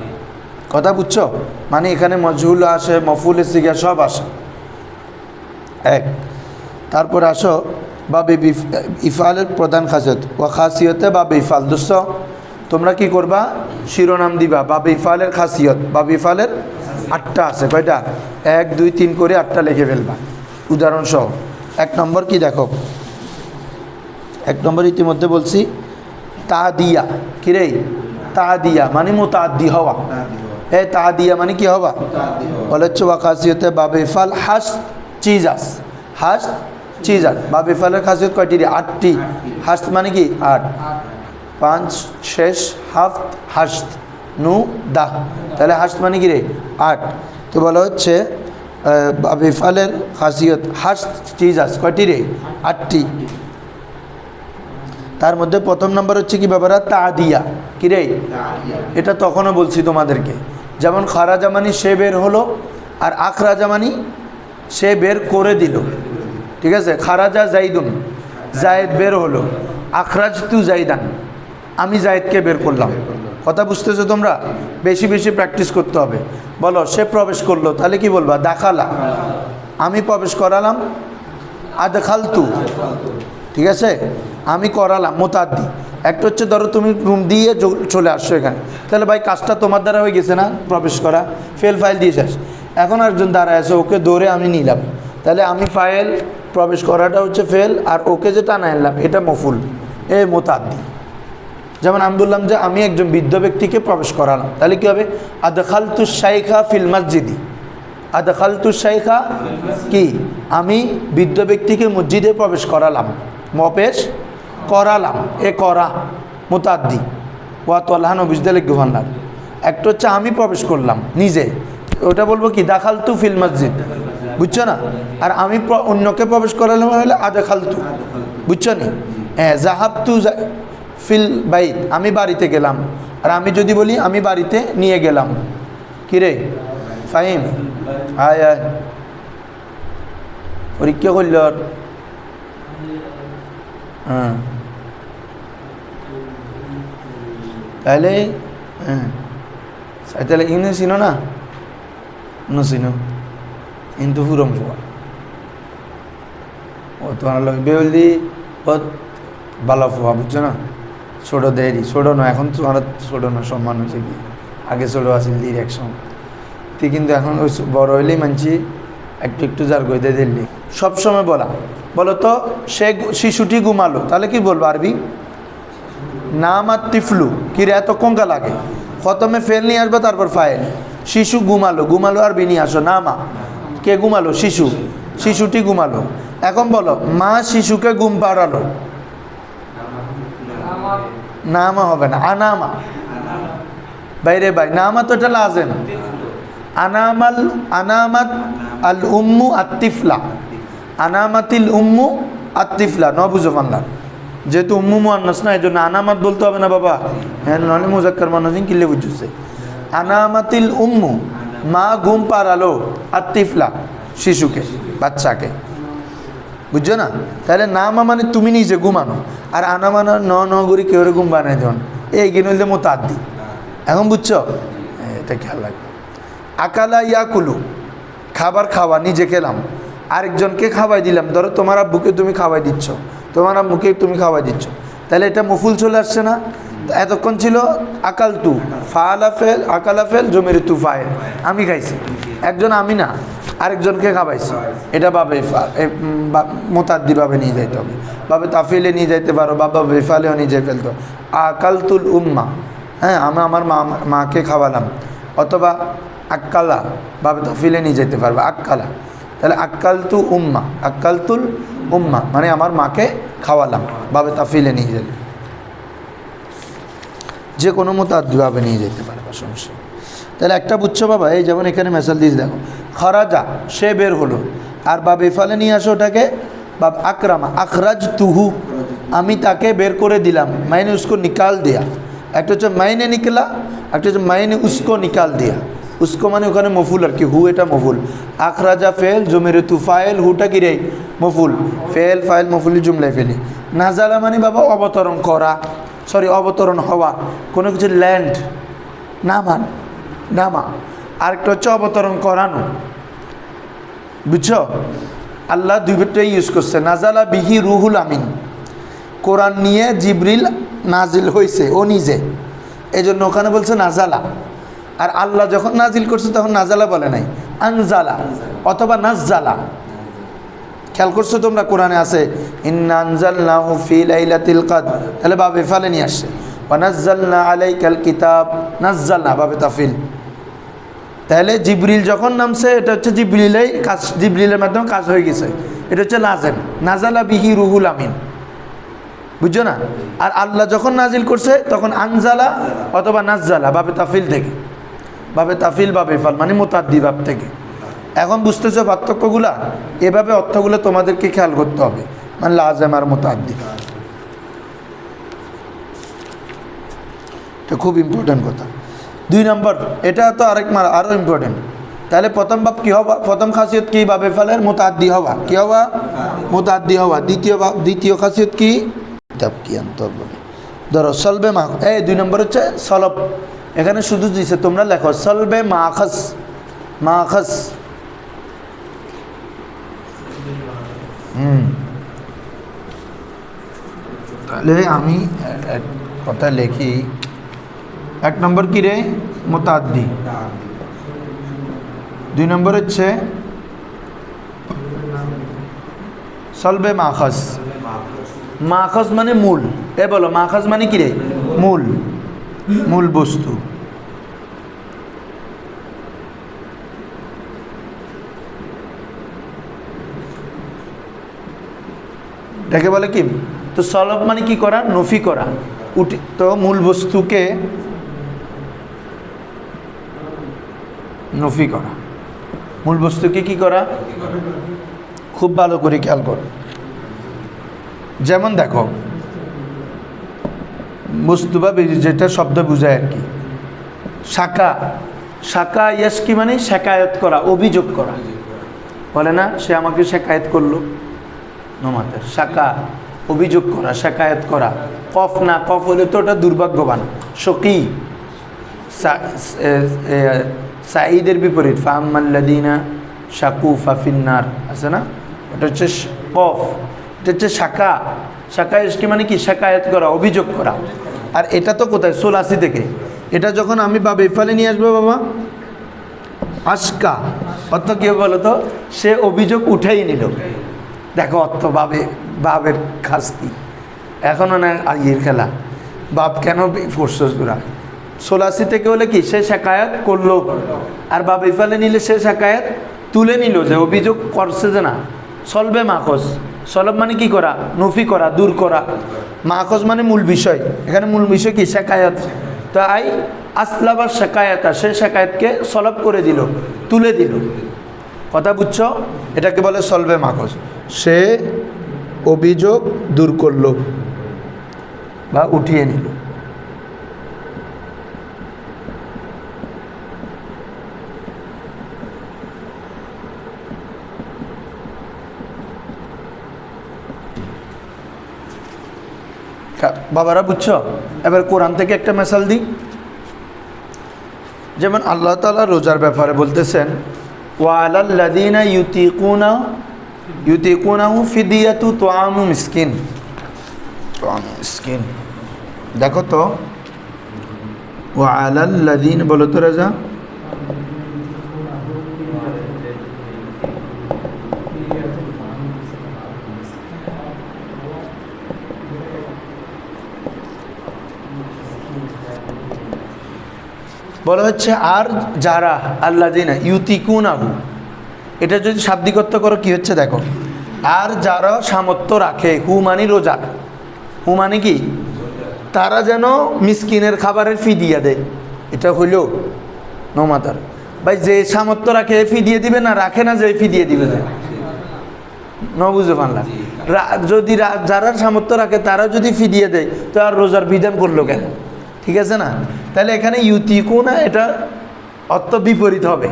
কথা বুঝছো? মানে এখানে মজহুল আসে, মফুল সিগা সব আসে। এক, তারপর আসো বাবে ইফালের প্রধান খাসিয়ত ও খাসিয়তে বাবে ইফাল। দোস্ত তোমরা কি করবা? শিরোনাম দিবা বাবে ইফালের খাসিয়ত। বাবে ইফালের 8টা আছে। কয়টা? 1 2 3 করে 8টা লিখে ফেলবা উদাহরণ সহ। 1 নম্বর কি দেখো, 1 নম্বর ইতিমধ্যে বলছি, তাদিয়া। কি রে? তাদিয়া মানে মুতাআদ্দি হওয়া। এই তাদিয়া মানে কি হওয়া? বলে হচ্ছে ওয়া খাসিয়তে বাবে ইফাল হাস চিজাস। হাস চিজাস বাবে ইফালের খাসিয়ত কয়টি রে? 8টি। হাস মানে কি? 8। 5 শেষ, হাফত, হাসত, নু, দাহ। তাহলে হাসত মানে কি রে? 8। তো বলা হচ্ছে বাবে ইফালের খাসিয়ত হাসত চিজাস কয়টি রে? 8টি। তার মধ্যে প্রথম নম্বর হচ্ছে কি বাবারা? তাদিয়া। কি রে? এটা তখনও বলছি তোমাদেরকে, যেমন খারাজা মানে সে বের হলো, আর আখরাজা মানে সে বের করে দিল। ঠিক আছে? খারাজা জাইদুন, জায়েদ বের হলো। আখরাজ তু জাইদান, আমি জায়েদকে বের করলাম। কথা বুঝতেছো তোমরা? বেশি বেশি প্র্যাকটিস করতে হবে। বলো সে প্রবেশ করলো, তাহলে কি বলবা? দাখালা। আমি প্রবেশ করালাম, আদখালতু। ঠিক আছে? আমি করালাম, মুতাআদ্দি। একটা হচ্ছে ধরো তুমি রুম দিয়ে চলে আসছো এখানে, তাহলে ভাই কাজটা তোমার দ্বারা হয়ে গেছে না, প্রবেশ করা, ফেল ফাইল দিয়ে শেষ। এখন একজন দাঁড়ায় আছে, ওকে দৌড়ে আমি নিলাম, তাহলে আমি ফাইল, প্রবেশ করাটা হচ্ছে ফেল, আর ওকে যে টানা আনলাম এটা মফুল, এ মুতাআদ্দি। যেমন আমি বললাম যে আমি একজন বৃদ্ধ ব্যক্তিকে প্রবেশ করালাম, তাহলে কী হবে? আদখালতু শাইখা ফিল মসজিদি। আদখালতু শাইখা কি? আমি বৃদ্ধ ব্যক্তিকে মসজিদে প্রবেশ করালাম, প্রবেশ করালাম, এ করা মুতাআদ্দি। ওয়া তলহান বিজদাল গুভান্নার। একটা হচ্ছে আমি প্রবেশ করলাম নিজে, ওটা বলবো কি? দাখালতু ফিল মসজিদ। বুঝছো না? আর আমি অন্যকে প্রবেশ করালাম হলে আদখালতু। বুঝছো নি? হ্যাঁ, জাহাবতু ফিল বাইত, আমি বাড়িতে গেলাম। আর আমি যদি বলি আমি বাড়িতে নিয়ে গেলাম, কি রে? ফাহিম? আয় আয়, পরীক্ষা করল। হ্যাঁ, তাহলে হ্যাঁ, তাহলে ইনে চিনো না? চিনো কিন্তু ফুরম ফুয়া ও তোমার বেউলি বহুত ভালো ফুয়া। বুঝছো না? ছোটো দেরি, ছোটো নয় এখন, তোমার ছোটো না, সম্মান হয়েছে কি? আগে ছোটো আসিল দির একসঙ্গে, তুই কিন্তু এখন ওই বড় হইলেই মানছি একটু একটু যার গইতে দিল্লি। সবসময় বলা, বলো তো সে শিশুটি ঘুমালো, তাহলে কি বলবো আরবি? নামাত তিফলু। কি রে এত কঙ্কা লাগে? প্রথমে ফেল নিয়ে আসবে, তারপর ফাইল। শিশু ঘুমালো, ঘুমালো আরবি নিয়ে আসো নামা। কে ঘুমালো? শিশু। শিশুটি ঘুমালো। এখন বলো মা শিশুকে ঘুম পাড়ালো, নামা হবে না, আনামা। বাইরে ভাই, নামা তো এটা লাজেম। আনামাল, আনামাত আল উম্মু আত্তিফলা, আনামাতিল উম্মু আত্তিফলা। ন বুঝো বাংলা, যেহেতু উম্মু মুয়ান্নাস না, এই জন্য আনামাত বলতে হবে না বাবা। হ্যাঁ, নাহলে মুজাক্কার মুয়ান্নাস কিনলে বুঝছে। আনামাতিল উম্মু, মা ঘুম পাড়ালো, আতিফলা শিশুকে, বাচ্চাকে, বুঝছো না? তাহলে নামা মানে তুমি নিজে ঘুমানো, আর আনা মানা ন করি কেউ ঘুম বানাই দেন, এই গিনলে মোতাদ্দি। এখন বুঝছো? এটা খেয়াল রাখবে। আকালা ইয়াকুলু, খাবার খাওয়া, নিজে খেলাম, আরেকজনকে খাওয়াই দিলাম। ধরো তোমার আব্বুকে তুমি খাওয়াই দিচ্ছ, তোমার আম্মুকে তুমি খাওয়াই দিচ্ছ, তাহলে এটা মফুল চলে আসছে না? এতক্ষণ ছিল আকাল তু, ফালা ফেল, আকালা ফেল, জমির তু ফাইল, আমি খাইছি। একজন আমি না, আরেকজনকে খাওয়াইছি, এটা বাবে মোতাদ্দি ভাবে নিয়ে যাইতে হবে। বাবে তাফিলে নিয়ে যাইতে পারো, বাবা বেফালেও নিয়ে যাই ফেলতো। আকালতুল উম্মা, হ্যাঁ আমি আমার মাকে খাওয়ালাম, অথবা আক্কালা বাবে তাফিলে নিয়ে যেতে পারবে, আক্কালা। তাহলে আক্কালতু উম্মা, আক্কালতুল উম্মা মানে আমার মাকে খাওয়ালাম, বাবে তাফিলে নিয়ে যেতে, যে কোনো মোতাদ্দিভাবে নিয়ে যেতে পারবে, সমস্যা। তাহলে একটা বুঝছো বাবা, এই যেমন এখানে মেসাল দিস দেখো, খরাজা সে বের হলো, আর বা বেফালে নিয়ে আসো ওটাকে, বা আকরামা আখরাজ তুহু, আমি তাকে বের করে দিলাম, মাইনে উসকো নিকাল দিয়া। একটা হচ্ছে মাইনে নিকলা, একটা হচ্ছে মাইনে উসকো নিকাল দিয়া। উসকো মানে ওখানে মফুল আর কি, হু এটা মফুল, আখরাজা ফেল, জমির তু ফাইল, হুটা কি রে মফুল, ফেল ফাইল মফুলি জুমলায় ফেলি। নাজালা মানে বাবা অবতরণ করা, সরি অবতরণ হওয়া, কোনো কিছু ল্যান্ড, নামান, নামা। আরেকটা হচ্ছে অবতরণ করানো, বুঝছো? আল্লাহ দুইটাই ইউজ করছে। নাজালা বিহি রুহুল আমিন, কোরআন নিয়ে জিবরিল নাজিল হয়েছে ও নিজে, এই জন্য ওখানে বলছে নাজালা। আর আল্লাহ যখন নাজিল করছে তখন নাজালা বলে নাই, আনজালা অথবা নাজ্জালা। খেয়াল করছো তোমরা? কোরআনে আছে ইন্না আনজালনাহু ফি লাইলাতিল কদর, তাহলে বাবে ফালে নিয়ে আসছে। ওয়া নাজ্জালনা আলাইকাল কিতাব, নাজ্জালনা বাবে তাফিল। তাহলে জিবরিল যখন নামছে, এটা হচ্ছে জিবরিলের কাজ, জিবরিলের মাধ্যমে কাজ হয়ে গেছে, এটা হচ্ছে নাজেল, নাজালা বিহি রুহুল আমিন, বুঝছো না? আর আল্লাহ যখন নাজিল করছে তখন আনজালা অথবা নাজ্জালা বাবে তাফিল থেকে, বাবে তাফিল বাবে ফাল মানে মোতাদ্দি ভাব থেকে। এখন বুঝতেছো পার্থক্যগুলা? এভাবে অর্থগুলো তোমাদেরকে খেয়াল করতে হবে, মানে লাজেম আর মোতাদ্দি, এটা খুব ইম্পর্টেন্ট কথা। 2 নম্বর, এটা তো আরও ইম্পর্টেন্ট। তাহলে প্রথম বাব কী হওয়া, প্রথম খাসিয়ত কী? বাবে ফালের মোতাদ্দি হওয়া, কী হওয়া? মোতাদ্দি হওয়া। দ্বিতীয় খাসিয়ত কী? কিতাব কি অন্তর বলে। ধরো সলবে মা, এই 2 নম্বর হচ্ছে সলব। এখানে শুধু দিছে, তোমরা লেখো সলবে মাখাস, মাখাস। তাহলে আমি কথা লিখি। 1 নম্বর কি রে? মোতাদ্দি। 2 নম্বর হচ্ছে সলবে মাখাস। মাখাস মানে মূল, এ বলো মাখাস মানে কি রে? মূল, মূল বস্তু। এটাকে বলে কি? তো সলব মানে কি করা? নফি করা, উঠে। তো মূল বস্তুকে নফি করা, মূল বস্তুকে কি করা? খুব ভালো করে খেয়াল করো। যেমন দেখো, বস্তু বা যেটা শব্দ বোঝায় আর কি, শাখা, শাখা ইয়াসকি মানে শেকায়ত করা, অভিযোগ করা, বলে না সে আমাকে শেকায়ত করলো, নমাতের শাখা, অভিযোগ করা, শেকায়ত করা। কফ না, কফ হলে তো ওটা দুর্ভাগ্যবান, শকি। সাঈদের বিপরীত ফাম্মাল্লাযীনা শাকু ফাফিন্নার আছে না, ওটা হচ্ছে কফ, এটা হচ্ছে শাখা। শাখা ইয়াসকি মানে কি? শেকায়ত করা, অভিযোগ করা। আর এটা তো কোথায়? সোলাসি থেকে। এটা যখন আমি বা বেফালে নিয়ে আসবো বাবা, আশকা, অর্থ কী বলো তো? সে অভিযোগ উঠেই নিল। দেখো অর্থ, বাবের খাস কি? এখনও না ইয়ের খেলা, বাপ কেন ফোর্সস গুলা। সোলাসি থেকে হলে কি? সে শেকায়ত করলো, আর বাপ ইফালে নিলে সে শেকায়ত তুলে নিল, যে অভিযোগ করছে যে না। সলবে মাখস, সলব মানে কি করা? নফি করা, দূর করা। মাখস মানে মূল বিষয়, এখানে মূল বিষয় কি? শেকায়ত। তাই আসলাবার শেকায়তা, সে শেকায়তকে সলব করে দিল, তুলে দিল। কথা বুঝছো? এটাকে বলে সলবে মাখস। সে অভিযোগ দূর করলো বা উঠিয়ে নিল। বাবারা বুঝছো? এবার কোরআন থেকে একটা মেসাল দিই। যেমন আল্লাহ তাআলা রোজার ব্যাপারে বলতেছেন, ওয়ালাল্লাযীনা ইউতিকুনাহু ফিদিয়াতু তুআমু মিসকিন। দেখো তো, ওয়ালাল্লাযীনা, বলো তো রাজা। বলা হচ্ছে আর যারা আল্লাযীনা ইউতিকুনাহু, এটা যদি শাব্দিক অর্থ করো কি হচ্ছে দেখো, আর যারা সামর্থ্য রাখে, হু মানে রোজা, হু মানে কি, তারা যেন মিসকিনের খাবারের ফিদিয়া দেয়। এটা হইল নমাতার ভাই, যে সামর্থ্য রাখে ফিদিয়ে দিবে, না রাখে না যে ফিদিয়ে দিবে না, বুঝে পারলাম। যদি যারা সামর্থ্য রাখে তারা যদি ফিদিয়ে দেয়, তো আর রোজার বিধান করলো কেন? ঠিক আছে না? তাহলে এখানে ইউতিকুনা এটা অর্থ বিপরীত হবে।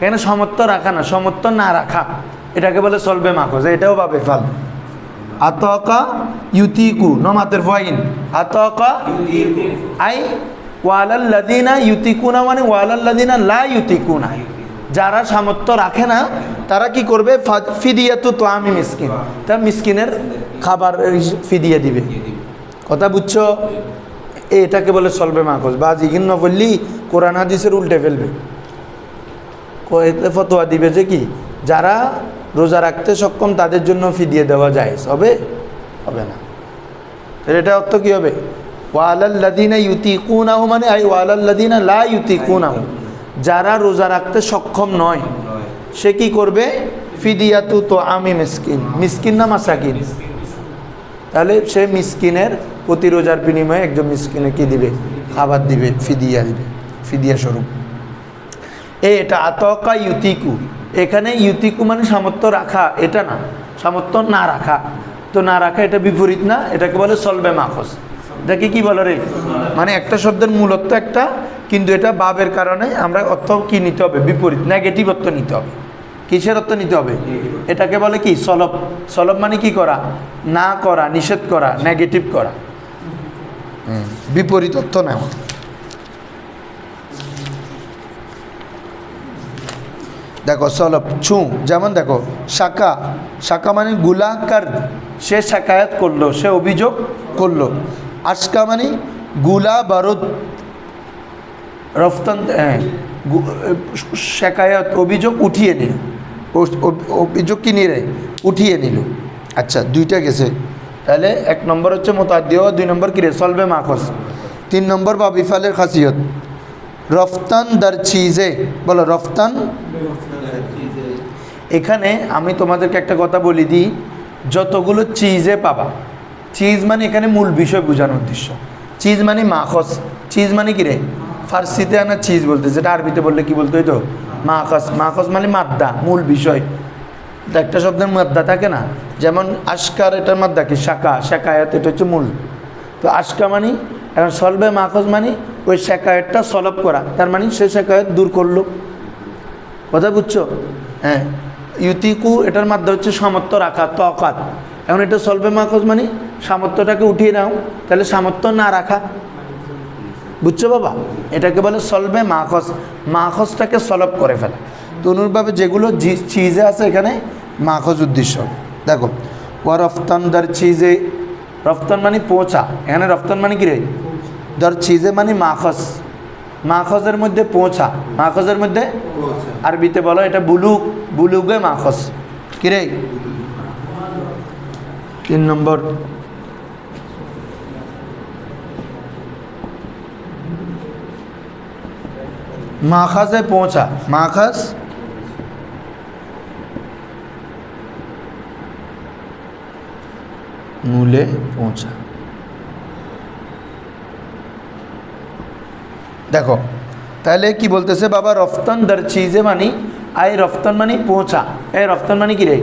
এখানে সমর্থ রাখা না, সমর্থ না রাখা, এটাকে বলে সলবে মাখজ। এটাও পাবে ফাল। আতকা ইউতিকু নমাতের ফাইন, আতকা আই ওয়ালাল্লাযীনা ইউতিকুনা মানে ওয়ালাল্লাযীনা লা ইউতিকুনা, যারা সামর্থ্য রাখে না তারা কি করবে, ফিদিয়াতু তুআমি মিসকিন, তারা মিসকিনের খাবার ফিদিয়া দিবে। কথা বুঝছো? এটাকে বলে সলবে মাখজ। বা জিগিন না বললি কোরআন হাদিসের উল্টে ফেলবে, এতে ফতোয়া দিবে যে কি, যারা রোজা রাখতে সক্ষম তাদের জন্য ফিদিয়ে দেওয়া যায়, হবে হবে না। এটা অর্থ কী হবে, ওয়ালাল্লাযীনা ইউতিকুনাহু মানে আই ওয়ালাল্লাযীনা লা ইউতিকুনাহু, যারা রোজা রাখতে সক্ষম নয় সে কি করবে, ফিদিয়াতু তুআমি মিসকিন, মিসকিন না মাসাকিন, তাহলে সে মিসকিনের প্রতি রোজার বিনিময়ে একজন মিসকিনে কি দিবে, খাবার দিবে, ফিদিয়া দিবে, ফিদিয়া স্বরূপ। এটা আতকা ইউতিকু, এখানে ইউতিকু মানে সামর্থ্য রাখা, এটা না সামর্থ্য না রাখা। তো না রাখা এটা বিপরীত না, এটাকে বলে সলবে মাখজ। এটাকে কি বলে রে, মানে একটা শব্দের মূল অর্থ একটা, কিন্তু এটা বাবের কারণে আমরা অর্থ কি নিতে হবে, বিপরীত, নেগেটিভ অর্থ নিতে হবে। কিসের অর্থ নিতে হবে? এটাকে বলে কি সলব। সলব মানে কি করা, না করা, নিষেধ করা, নেগেটিভ করা, বিপরীত অর্থ নেওয়া। দেখো সলব ছু, যেমন দেখো শাকা, শাকা মানে গুলাকার, সে শাকায়াত করলো, সে অভিযোগ করলো। আশকা মানে গুলা বারুদ, রফতান শাকায়াত অভিযোগ উঠিয়ে নিল, অভিযোগ কি নিয়ে উঠিয়ে নিল। আচ্ছা, দুইটা গেছে। তাহলে এক নম্বর হচ্ছে মুতাআদ্দি, দুই নম্বর কি রে, সলবে মাখজ। তিন নম্বর বা বিফালের খাসিয়ত, রফতান দার চিজে, বলো রফতান। এখানে আমি তোমাদেরকে একটা কথা বলি দিই, যতগুলো চিজে পাবা, চিজ মানে এখানে মূল বিষয় বোঝানোর উদ্দেশ্য। চিজ মানে মাখজ, চিজ মানে কি রে, ফার্সিতে আনা চিজ বলতে, যেটা আরবিতে বললে কি বলতে হইতো, মাখজ। মাখজ মানে মাদ্দা, মূল বিষয়। একটা শব্দের মাদ্দা থাকে না, যেমন আশকার, এটার মাদ্দা কি শাকা, শাকায়াত, এটা হচ্ছে মূল। তো আশকা মানে, এখন সলবে মাখজ মানে ওই শাকায়াতটা সলব করা, তার মানে সে শাকায়াত দূর করলো। কথা বুঝছো? হ্যাঁ। ইউতিকু এটার মাধ্যমে হচ্ছে সামর্থ্য রাখা, তকাত। এখন এটা সলবে মাখজ মানে সামর্থ্যটাকে উঠিয়ে নাও, তাহলে সামর্থ্য না রাখা। বুঝছো বাবা? এটাকে বলে সলবে মাখজ, মাখজটাকে সলব করে ফেলা। তো অনুরূপভাবে যেগুলো চিজে আছে এখানে মাখজ উদ্দেশ্য। দেখো ও রফতান দার চিজে, রফতান মানে পৌঁছা, এখানে রফতান মানে কি রে, দার চিজে মানে মাখজ, মাখজের মধ্যে পৌঁছা, মাখজের মধ্যে আরবিতে বলো এটা বুলুগ, বুলুগে মাখজ কি রে। তিন নম্বর মাখাজে পৌঁছা, মাখাজ মূলে পৌঁছা। দেখো তাহলে কি বলতেছে বাবা, রফতান দার চিজে মানি, আই রফতান মানে পৌঁছা, এই রফতান মানে কি রে,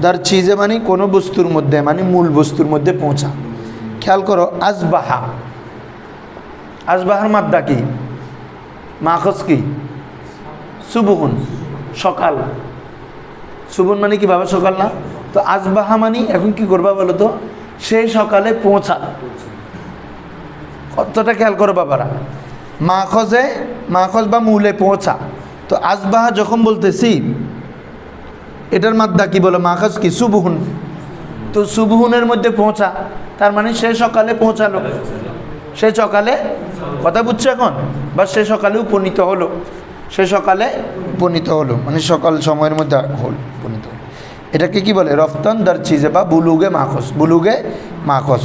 দার চিজে মানে কোনো বস্তুর মধ্যে, মানে মূল বস্তুর মধ্যে পৌঁছা। খেয়াল করো আসবাহা, আসবাহার মাদ্দা কি, মাখজ কি, সুবহুন, সকাল। সুবহুন মানে কি বাবা, সকাল না? তো আসবাহা মানে এখন কি করবা বলো তো, সেই সকালে পৌঁছালো। কতটা খেয়াল করো বাবারা, মাখজ বা মূলে পৌঁছা। তো আসবাহা যখন বলতেছি এটার মাদ্দা কি বলো, মাখজ কি সুবহুন, তো সুবহুনের মধ্যে পৌঁছা, তার মানে সে সকালে পৌঁছালো, সে সকালে, কথা বুঝছো এখন, বা সে সকালে উপনীত হলো, সে সকালে উপনীত হলো মানে সকাল সময়ের মধ্যে উপনীত হলো। এটাকে কি বলে, রফতন দার চিজে বা বুলুগে মাখজ, বুলুগে মাখজ,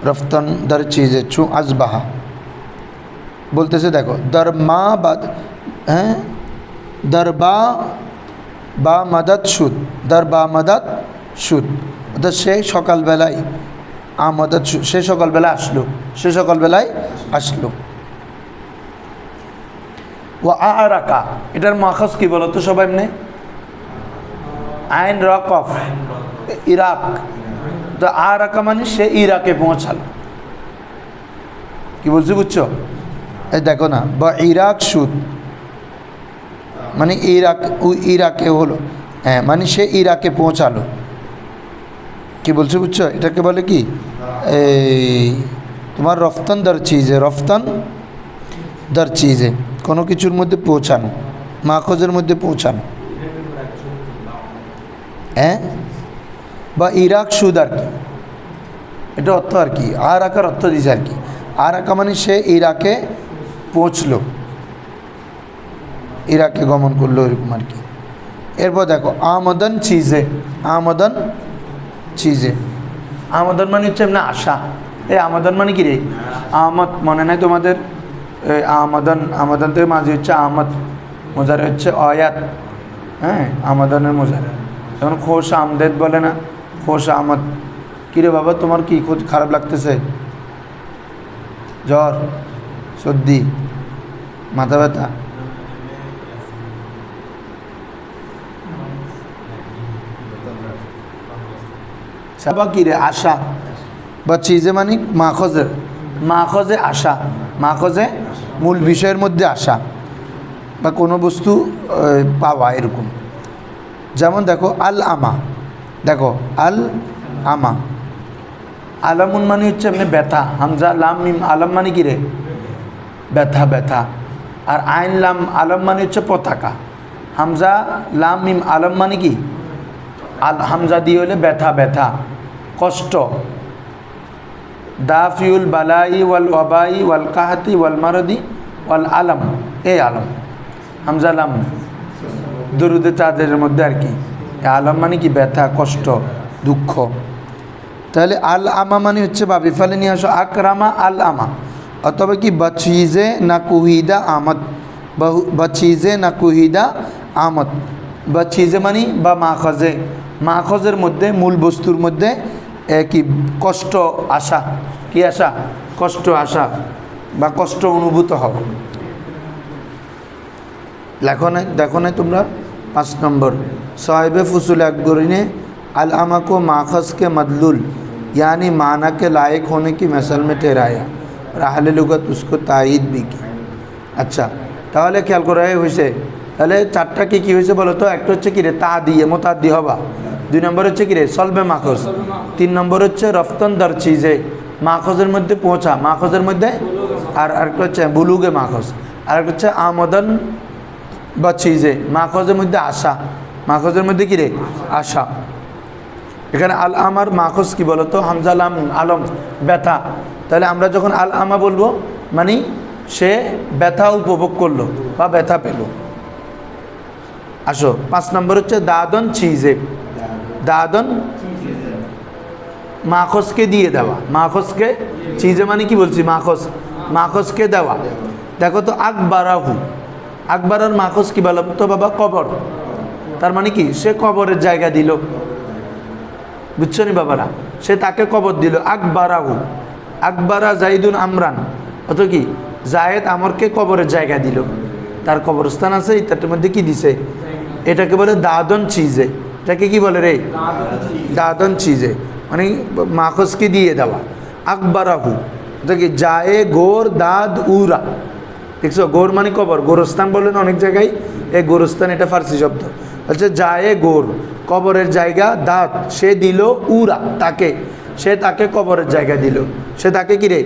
রফতন দার চিজে চু আসবাহা বলতেছে। দেখো দরমা বাদ, হ্যাঁ, দরবা বা মাদাত সুদ, দরবা মাদাত সুদ, অর্থাৎ সে সকালবেলায়, আমাদাত সে সকালবেলা আসলো, সে সকালবেলায় আসলো। ও আরাকা, এটার মাখজ কি বলো তো সবাই, এমনি আইন রকফ, ইরাক, তো আরাকা মানে সে ইরাকে পৌঁছালো। কি বলছি বুঝছো, এই দেখো না, বা ইরাক সুদ মানে ইরাক, ইরাকে হলো, হ্যাঁ মানে সে ইরাকে পৌঁছালো। কি বলছো বুঝছো, এটাকে বলে কি, এই তোমার রফতান দার চিজে, রফতান দার চিজে, কোনো কিছুর মধ্যে পৌঁছানো, মাখজের মধ্যে পৌঁছানো, হ্যাঁ, বা ইরাক সুদ আর কি, এটা অর্থ আর কি, আর আকার অর্থ দিয়েছে আর কি। আর আকা মানে সে ইরাকে পৌঁছলো, ইরাকে গমন করলো, এরকম আর কি। এরপর দেখো আমদন চিজে, আমদন চিজে, আমদন মানে হচ্ছে এমনি আশা। এই আমদন মানে কি রে, আমদ মনে নাই তোমাদের, আমদন, আমদন থেকে মাঝে হচ্ছে আমদ, মোজারে হচ্ছে অয়াত, হ্যাঁ, আমাদনের মোজারে, যেমন খোশ আমদেদ বলে না, খোশ আমদ। কিরে বাবা তোমার কি খারাপ লাগতেছে, জ্বর, সর্দি, মাথা ব্যথা, সাবা কিরে আশা, বা চিজে মানে মাখজের, মাখজে আশা, মাখজে মূল বিষয়ের মধ্যে আসা বা কোনো বস্তু পাওয়া, এরকম। যেমন দেখো আল আমা, দেখো আল আমা, আলামুন মানে হচ্ছে এমনি ব্যথা, হামজা লাম মিম আলম মানে কি রে, ব্যথা, ব্যথা। আর আইন লাম আলম মানে হচ্ছে পতাকা, হামজা লাম মিম আলম মানে কি, আল হামজা দিয়ে হলে ব্যথা, ব্যথা, কষ্ট। দাফিউল বালাই ওয়াল ওয়াবাই ওয়াল কাহাতি ওয়াল মারদি ওয়াল আলম, এই আলম, হামজা লাম দরুদে চাঁদের মধ্যে আর কি, আলম মানে কি ব্যথা, কষ্ট, দুঃখ। তাহলে আল আমা মানে হচ্ছে বাবি ফালে নিয়ে আসো আকরামা আল আমা, অথবা কি বচিজে না কুহিদা আমদ, বচিজে না কুহিদা আমদ, বচিজে মানে বা মাখজে, মাখজের মধ্যে মূল বস্তুর মধ্যে কি কষ্ট আসা, কি আসা, কষ্ট আসা বা কষ্ট অনুভূত হব। লেখো না, দেখো না তোমরা 5 নম্বর, साहिब फुसूल अकबरी ने अल अमा को माखज़ के मदलूल यानी माना के लायक होने की मसल में ठहराया और अहले लुगत उसको तायीद भी की। अच्छा তাহলে খেয়াল করা হয়েছে, তাহলে চারটা কি কি হয়েছে বলো তো, একটা হচ্ছে কি রে তা দিয়ে মোতাদ্দি হবা, 2 নম্বর হচ্ছে কি রে সলবে মাখজ, 3 নম্বর হচ্ছে রফতন দর চিজে, মাখজের মধ্যে পৌঁছা, মাখজের মধ্যে, আর আরেকটা হচ্ছে বুলুগে মাখজ, আরেকটা হচ্ছে আমদন বা চিজে, মাখজের মধ্যে আসা, মাখজের মধ্যে কি রে আসা। এখানে আল আমার মাখজ কি বলো তো, হামজা লাম আলম ব্যথা, তাহলে আমরা যখন আল আমা বলবো মানে সে ব্যথা উপভোগ করলো বা ব্যথা পেল। আসো 5 নম্বর হচ্ছে দাদন চিজে, দাদন মাখজকে দিয়ে দেওয়া, মাখজকে, চিজে মানে কি বলছি মাখজ, মাখজকে দেওয়া। দেখো তো আকবারাহু, আকবরার মাখজ কি বলো তো বাবা, কবর, তার মানে কি সে কবরের জায়গা দিল, বুঝছো নি বাবারা, সে তাকে কবর দিল। আকবারাহু, আকবারা জাইদুন আমরান, অত কি জায়েদ আমরকে কবরের জায়গা দিল, তার কবরস্থান আছে তার মধ্যে কি দিছে, এটাকে বলে দাদন চিজে, এটাকে কি বলে রে দাদন চিজে, মানে মাখজকে দিয়ে দেওয়া। আকবারাহু কি জায়ে গোর দাদ উরা, দেখছো গোর মানে কবর, গোরস্থান বললেন অনেক জায়গায়, এই গোরস্থান এটা ফার্সি শব্দ, আচ্ছা জায়ে গোর, কবরের জায়গা দাঁত, সে দিল উরা তাকে, সে তাকে কবরের জায়গা দিল, সে তাকে কি রে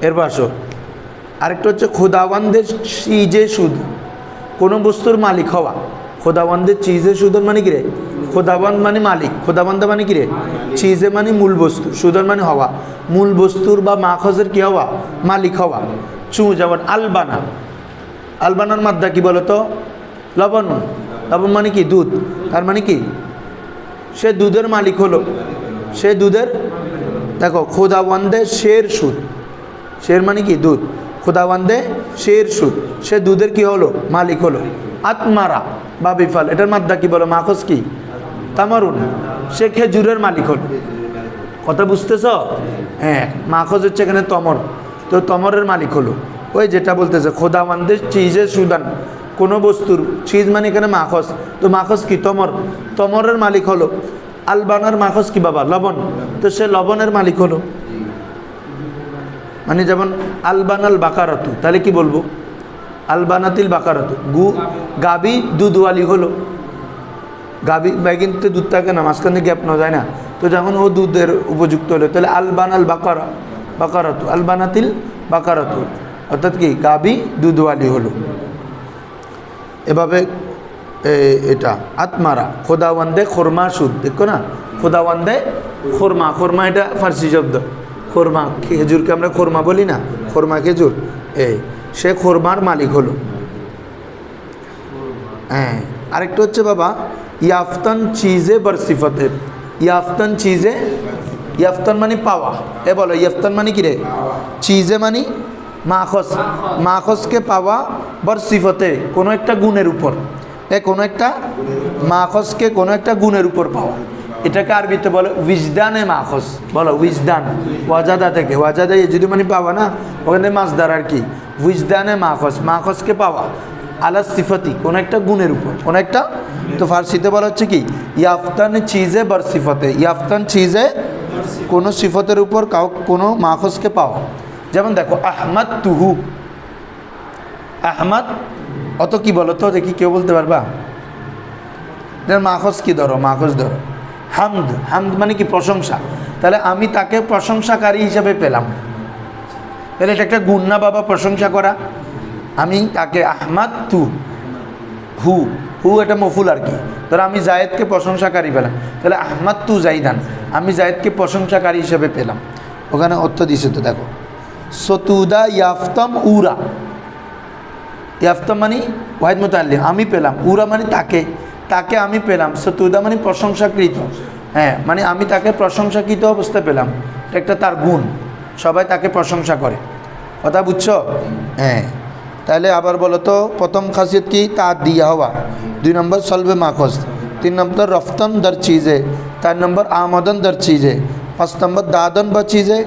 এর পাশো। আরেকটা হচ্ছে খোদাওয়ান্দের চিজে সুদ, কোনো বস্তুর মালিক হওয়া। খোদাওয়ান্দের চিজে সুদন মানে কি রে, খোদাওয়ান্দ মানে মালিক, খোদাবান্দা মানে কি রে চিজে মানে মূল বস্তু, সুদন মানে হওয়া, মূল বস্তুর বা মাখজের কি হওয়া মালিক হওয়া। যেমন আলবানা, আলবানার মাদ্দা কি বলতো লবণ, লবণ মানে কি দুধ, তার মানে কি সে দুধের মালিক হলো, সে দুধের দেখো খোদাওয়ান্দে শের সুদ, শের মানে কি দুধ, খোদাওয়ান্দে শের সুদ, সে দুধের কি হলো মালিক হলো। আতমারা বা বিফাল, এটার মাদ্দা কি বলো মাখজ কি তামারুন, সে খেজুরের মালিক হলো। কথা বুঝতেছ? হ্যাঁ, মাখজ হচ্ছে এখানে তমর, তো তমরের মালিক হলো। ওই যেটা বলতেছে খোদাওয়ান্দের চিজের সুদান, কোনো বস্তুর চিজ মানে এখানে মাখজ, তো মাখজ কি তমর, তমরের মালিক হলো। আলবানার মাখজ কি বাবা লবণ, তো সে লবণের মালিক হলো। মানে যেমন আলবানাল বাকারাতু, তাহলে কি বলবো আলবানাতিল বাকারাতু, গাবি দুধওয়ালি হলো। গাবি কিন্তু দুধ থাকে না, মাঝখানে গ্যাপ না যায় না, তো যখন ও দুধের উপযুক্ত হলো তাহলে আলবানাল বাকারাতু, আলবানাতিল বাকারাতু, অর্থাৎ কি গাবি দুধওয়ালি হলো। এভাবে এটা আতমারা, খোদাওয়ান্দে খোরমা সুদ, দেখো না খোদাওয়ান্দে খোরমা, খোরমা এটা ফার্সি শব্দ, খোরমা খেজুরকে আমরা খোরমা বলি না, খোরমা খেজুর, সে খোরমার মালিক হলো। হ্যাঁ, আরেকটা হচ্ছে বাবা ইয়াফতান চিজে বরসিফতের, ইয়াফতান চিজে, ইয়াফতান মানে পাওয়া, এ বলো ইয়াফতান মানে কি রে চিজে মানে মাখজ, মাখজকে পাওয়া বরসিফতে কোনো একটা গুণের উপর, কোনো একটা মাখজকে কোনো একটা গুণের উপর পাওয়া, এটাকে আরবিতে বলে উইজদানে মাখজ, বলো উইজদান, ওয়াজাদা থেকে, ওয়াজাদা যদি মানে পাওয়া না, ওখানে মাছদার আর কি, উইজদানে মাখজ, মাখজকে পাওয়া আলা সিফতি কোনো একটা গুণের উপর, কোনো একটা, তো ফার্সিতে বলা হচ্ছে কি ইয়াফতান চিজে বর সিফতে, ইয়াফতান চিজে কোনো সিফতের উপর কোনো মাখজকে পাওয়া। যেমন দেখো আহমদ তুহু, আহমদ অত কি বলো তো দেখি, কেউ বলতে পারবা মাখজ কি ধরো, মাখজ ধরো হামদ, হামদ মানে কি প্রশংসা, তাহলে আমি তাকে প্রশংসাকারী হিসেবে পেলাম, তাহলে এটা একটা গুণ না বাবা প্রশংসা করা। আমি তাকে আহমদ তু হু, হু এটা মফুল আর কি, ধরো আমি জায়েদকে প্রশংসাকারী পেলাম, তাহলে আহমদ তু জাইদান, আমি জায়েদকে প্রশংসাকারী হিসেবে পেলাম। ওখানে অর্থ দিছে তো দেখো সতুদা ইয়াফতাম উরা, ইয়াফতাম মানে ওয়াহিদ মুতাআল্লিম আমি পেলাম, উরা মানে তাকে, তাকে আমি পেলাম, সতুদা মানে প্রশংসাকৃত, হ্যাঁ মানে আমি তাকে প্রশংসাকৃত অবস্থায় পেলাম, এটা একটা তার গুণ, সবাই তাকে প্রশংসা করে। কথা বুঝছো? হ্যাঁ, তাহলে আবার বলো তো প্রথম খাসিয়ত কি তা দিয়া হওয়া, 2 নম্বর সলবে মাখজ, 3 নম্বর রফতন দর চিজে, 4 নম্বর আমদন দর চিজে, 5 নম্বর দাদন বা চিজে,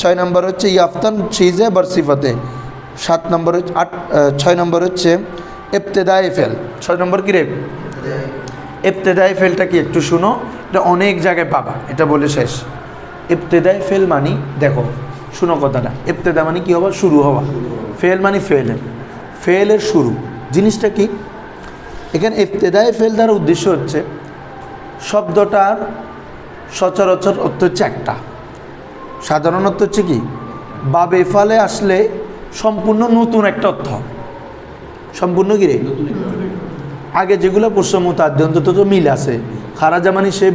6 নম্বর হচ্ছে ইয়াফতন চিজে বরসিফতে, 7 নম্বর 6 নম্বর হচ্ছে ইবতেদায়ে ফেল। 6 নম্বর কি রে ইবতেদায়ে ফেলটা কি একটু শুনো, এটা অনেক জায়গায় পাবা, এটা বলে শেষ। ইবতেদায়ে ফেল মানে দেখো শুনো কথাটা, ইবতেদা মানে কি হওয়া শুরু হওয়া, ফেল মানে ফেলের শুরু, জিনিসটা কি এখানে ইবতেদায়ে ফেল দ্বারা উদ্দেশ্য হচ্ছে শব্দটার সচরাচর অর্থ হচ্ছে একটা, সাধারণ অর্থ হচ্ছে কি বাবে ফালে আসলে সম্পূর্ণ নতুন একটা অর্থ, সম্পূর্ণ কি রে আগে যেগুলো পড়ছো মুতাআদ্দি অন্তত তো মিল আছে, খারাজা মানে সে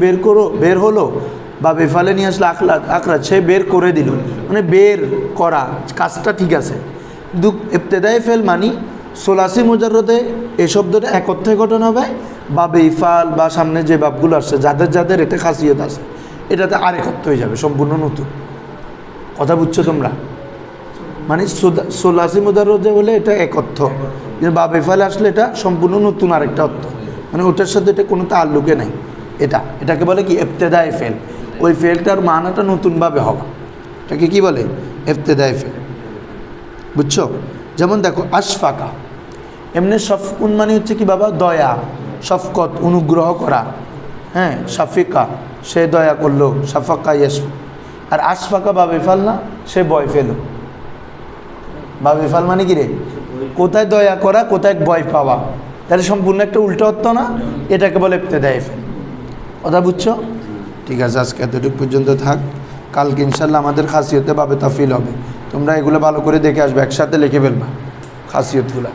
বের হলো, বা বেফালে নিয়ে আসলে আখরাজ সে বের করে দিল, মানে বের করা কাজটা ঠিক আছে। কিন্তু ইবতেদায়ে ফেল মানে সোলাসি মুজাররদে এই শব্দটা এক অর্থে গঠন হবে, বা বেফাল বা সামনে যে বাবগুলো আসছে যাদের যাদের এটা খাসিয়ত আছে এটাতে আরেক অর্থ হয়ে যাবে সম্পূর্ণ নতুন। কথা বুঝছো তোমরা? মানে সোলাসি মুজাররদে হলে এটা এক অর্থ, কিন্তু বা বেফালে আসলে এটা সম্পূর্ণ নতুন আরেকটা অর্থ, মানে ওটার সাথে এটা কোনো তাল্লুকে নেই। এটাকে বলে কি ইবতেদায়ে ফেল, ওই ফেলটার মানাটা নতুনভাবে হওয়া, এটাকে কি বলে ইবতেদায়ে ফেল। বুঝছো? যেমন দেখো আশফাকা, এমনি শফকুন মানে হচ্ছে কি বাবা দয়া, শফকত অনুগ্রহ করা, হ্যাঁ শাফিকা সে দয়া করলো, শাফাকা ইয়াস, আর আশফাকা বা বেফাল না সে ভয় ফেল, বা বেফাল মানে কি রে কোথায় দয়া করা কোথায় ভয় পাওয়া, তাহলে সম্পূর্ণ একটা উল্টো অর্থ না, এটাকে বলে ইবতেদায়ে ফেল। কথা বুঝছো? ঠিক আছে, আজকে এতটুকু পর্যন্ত থাক। কালকে ইনশাল্লাহ আমাদের খাসিয়তে বাবে তাফিল হবে। তোমরা এগুলো ভালো করে দেখে আসবে, একসাথে লিখে ফেলবা খাসিয়তগুলো।